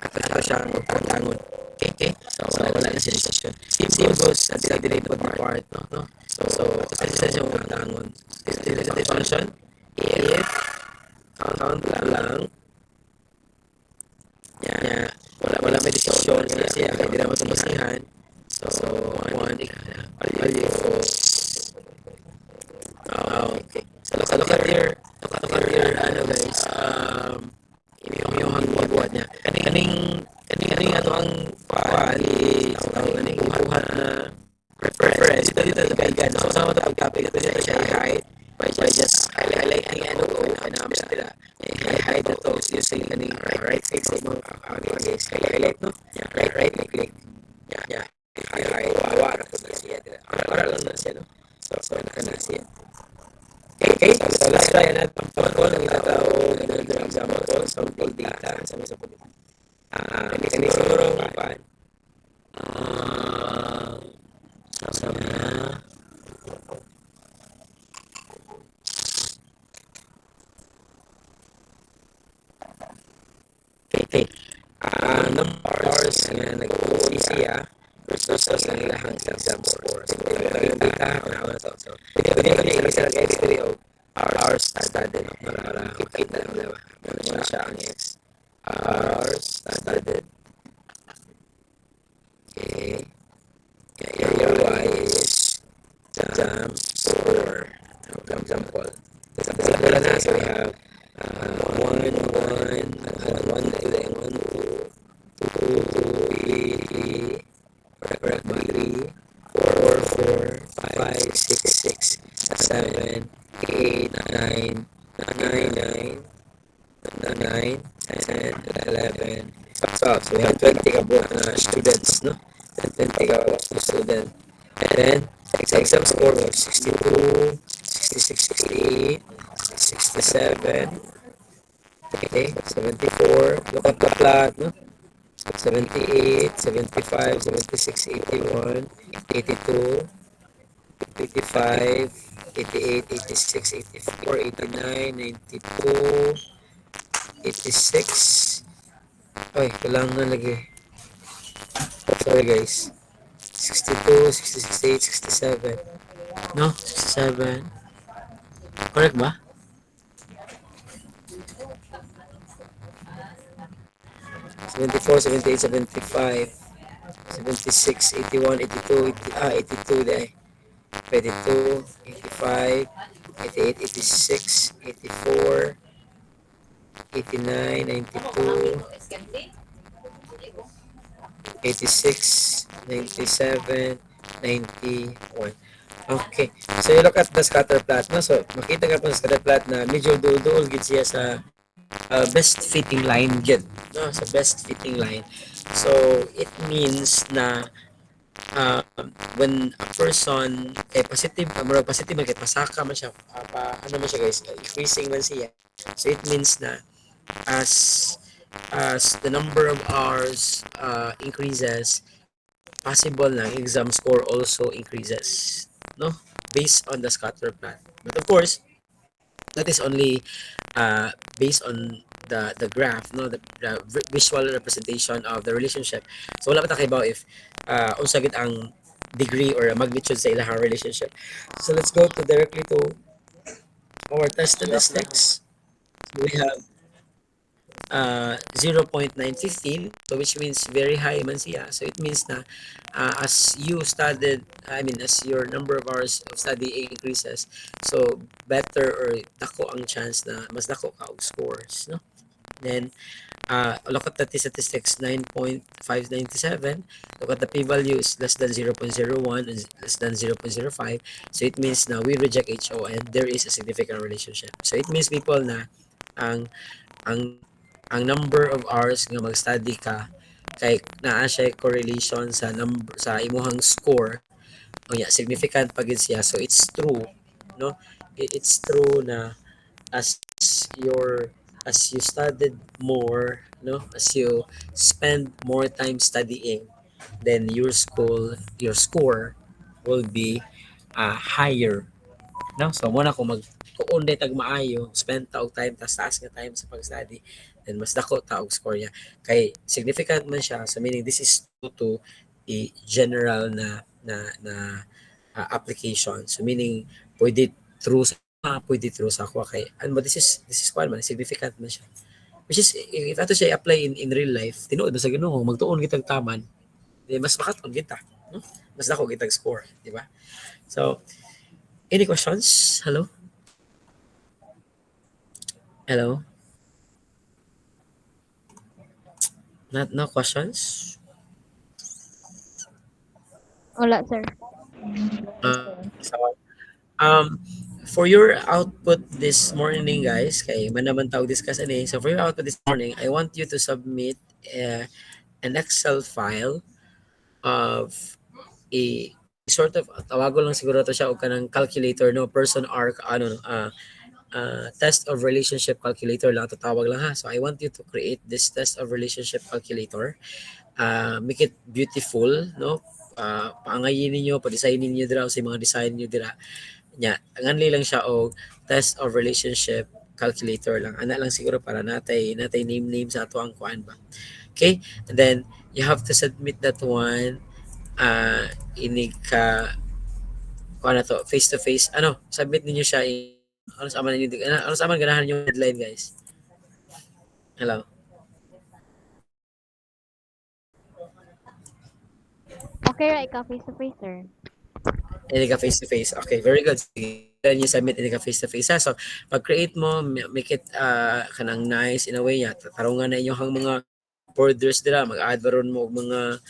at saka siyang pagtangon. Okay? So, wala na siya decision. Same goes sa delete part, no? So, kasi siya yung pagtangon. Delete function, if count lang, wala may decision kasi hindi naman ito masihan. So, 1 value false. Okay. So, look at your guys, yung buhat niya. Kaning ato ang kaning buhat na preference. Dito sa kaigan. So, sama ito pag-topic. Ito siya i-hide by just highlighting ano o kanams nila. I-hide na to. using kaning right click sa imong guys, highlight no, right click, gawa ra po na siya, para lang na siya no, so na siya. Okay, so let's try another example ng itatawag another example sa big data sa mga politika. Kani siguro pan sa mga okay. Numbers nga nag-uuli siya versus ang ilahang exam score. So, yung data, na to. So, pwede ko na i-reset ang X3 o hours studied para makita lang diba? Ano siya ang X. Hours studied. Okay. Your Y is exam score. Example. Example na. So, we have 1, 1, 2, 3, correct ba? 3, 4, 4, 5, 6, 7, 8, 9, 9, 10, 11, 12. So we have 20 kabuk na students, no? 20 kabuk na student. And then, sa exam score of 62, 66, 68, 67, okay, 74. Look at the plot, no? 78, 75, 76, 81, 82, 85, 88, 86, 84, 89, 92, 86. Ay, kailangan lagi. Sorry guys. 62, 66, 67. No? 67. Correct ba? 74, 78, 75, 76, 81, 82, 82 dahil. 82, 85, 88, 86, 84, 89, 92, 86, 97, 91. Okay. So, you look at the scatter plot, no? So, makita ka po sa scatter plot na medyo duol gid siya sa best fitting line gid, no? Sa best fitting line. So, it means na when a person positive, positive man kay pasaka man siya, ano man siya guys, increasing man siya. So, it means na as the number of hours increases, possible na exam score also increases, no, based on the scatter plot. But of course, that is only based on the graph, no, the visual representation of the relationship. So wala pa ta kaibaw if unsa gid ang degree or magnitude sa ilahang relationship. So let's go to directly to our test statistics. So we have 0.915, so which means very high man siya. So it means na as you studied, as your number of hours of study increases, so better or dako ang chance na mas dako ka og scores, no? Then look at the statistics, 9.597. Look at the p-value is less than 0.01 and less than 0.05. So it means na we reject HO and there is a significant relationship. So it means people na ang number of hours nga mag-study ka kay naa siya correlation sa number sa imuhang score, o significant pagid siya. So it's true, no? It's true na as you studied more, no, as you spend more time studying, then your score will be higher, no? So muna kung kuon day tag maayo, spend ta og time taas nga time sa pag-study, then mas dako ta og score niya kay significant man siya. So meaning this is due to a general na application. So meaning pwede through sa ako kay but this is kwan man significant man siya, which is if ato siya apply in real life, tinuod sa Ginoo magtuon kitag taman, di mas makaton kita, no? Mas dako kitag score, di ba? So any questions? Hello? No questions? Wala, sir. So, um, for your output this morning, guys, kay man naman tawag discuss ani. So for your output this morning, I want you to submit an Excel file of a sort of tawago lang siguro to siya og kanang calculator, no, person arc test of relationship calculator lang to tawag lang ha. So I want you to create this test of relationship calculator. Make it beautiful, no, paangayin ninyo, pa-design ninyo dira sa mga design niyo dira nya. Nganli lang siya og test of relationship calculator lang, ana lang siguro para natay name sa ato ang kuan ba. Okay, and then you have to submit that one inig ka kuan na to face to face, submit ninyo siya ano sa aman ninyo, ano sa aman ganahan yung deadline, guys. Hello. Okay, right ka face to face, sir. Hindi ka face to face. Okay, very good. Then you submit hindi ka face to face. Ha? So, pag-create mo, make it kanang nice in a way. Tarungan na inyong mga borders dira. Mag-add baron mo mga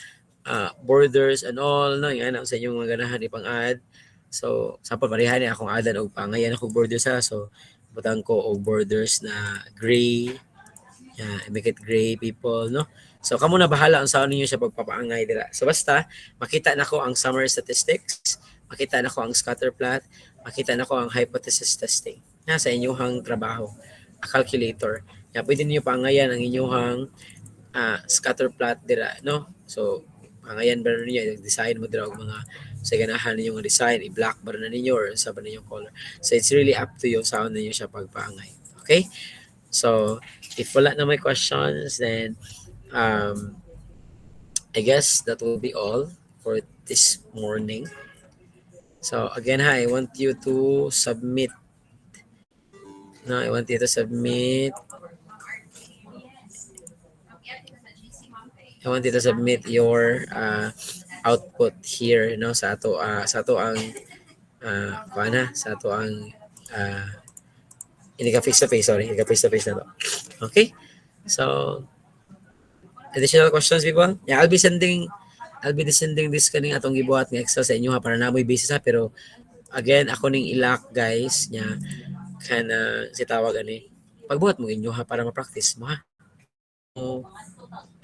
borders and all. No? Yan ang sa inyong mga ganahan ipang-add. So, sample pareha niya akong adan og pangayan ako borders ha. So, butang ko og borders na gray. Yeah, make it gray, people, no? So, kamo na bahala ang saan ninyo siya pagpapaangay dira. So, basta, makita na ko ang summary statistics, makita na ko ang scatter plot, makita na ko ang hypothesis testing na sa inyong trabaho, a calculator. Yeah, pwede niyo paangayan ang inyong scatter plot dira, no? So, pangayan ba na ninyo, design mo dira og mga sa ganahan ninyong design, i-black ba na ninyo or sa ba ninyong color. So, it's really up to you saan ninyo siya pagpaangay. Okay? So, if wala na may questions, then I guess that will be all for this morning. So again, I want you to submit. No, I want you to submit. I want you to submit your output here, no, sa ato ang hindi ka face to face, sorry, hindi ka face to face na to. Okay, so additional questions, people? Yeah, I'll be sending this kaning atong gibuhat nga Excel sa inyo ha para namoy basis ha, pero again ako ning ilak, guys, nya kana si tawag ani pagbuhat mo inyo ha para ma-practice mo ha.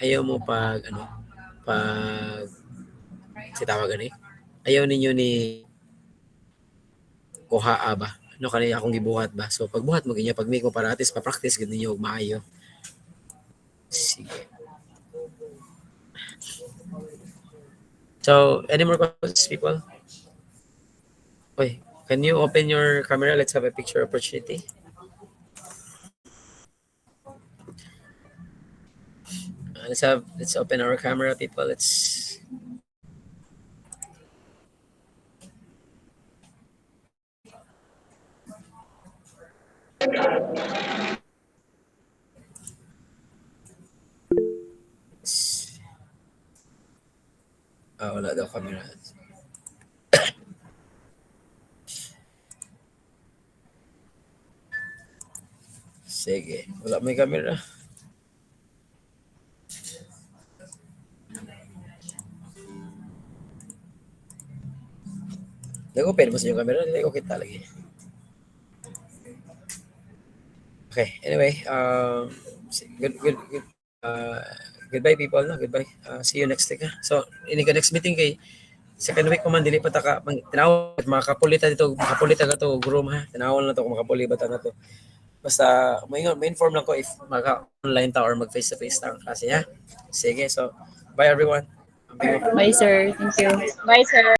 Ayaw mo pag si tawag ani ayaw ninyo ni kuhaa ba, no, kanina akong gibuhat ba. So pagbuhat mo ginyo, pag make mo para atis pa-practice gid ninyo og maayo. Sige. So, any more questions, people? Okay, can you open your camera? Let's have a picture opportunity. Let's open our camera, people. Let's. Wala daw camera. Sige, wala may camera. Nag-open mo sa yung camera, hindi ko kita lagi. Okay, anyway, goodbye, people, no? Goodbye. See you next week, ha? So, ini ka next meeting kay second week ko man dili pa ta ka tinawag makapulita dito, makapulita ka to room, ha. Tinawag na to kung makapuli ba ta na to. Basta may inform lang ko if maka-online ta or mag-face to face ta kasi, ha. Sige, so bye everyone. Bye, sir. Thank you. Bye, sir.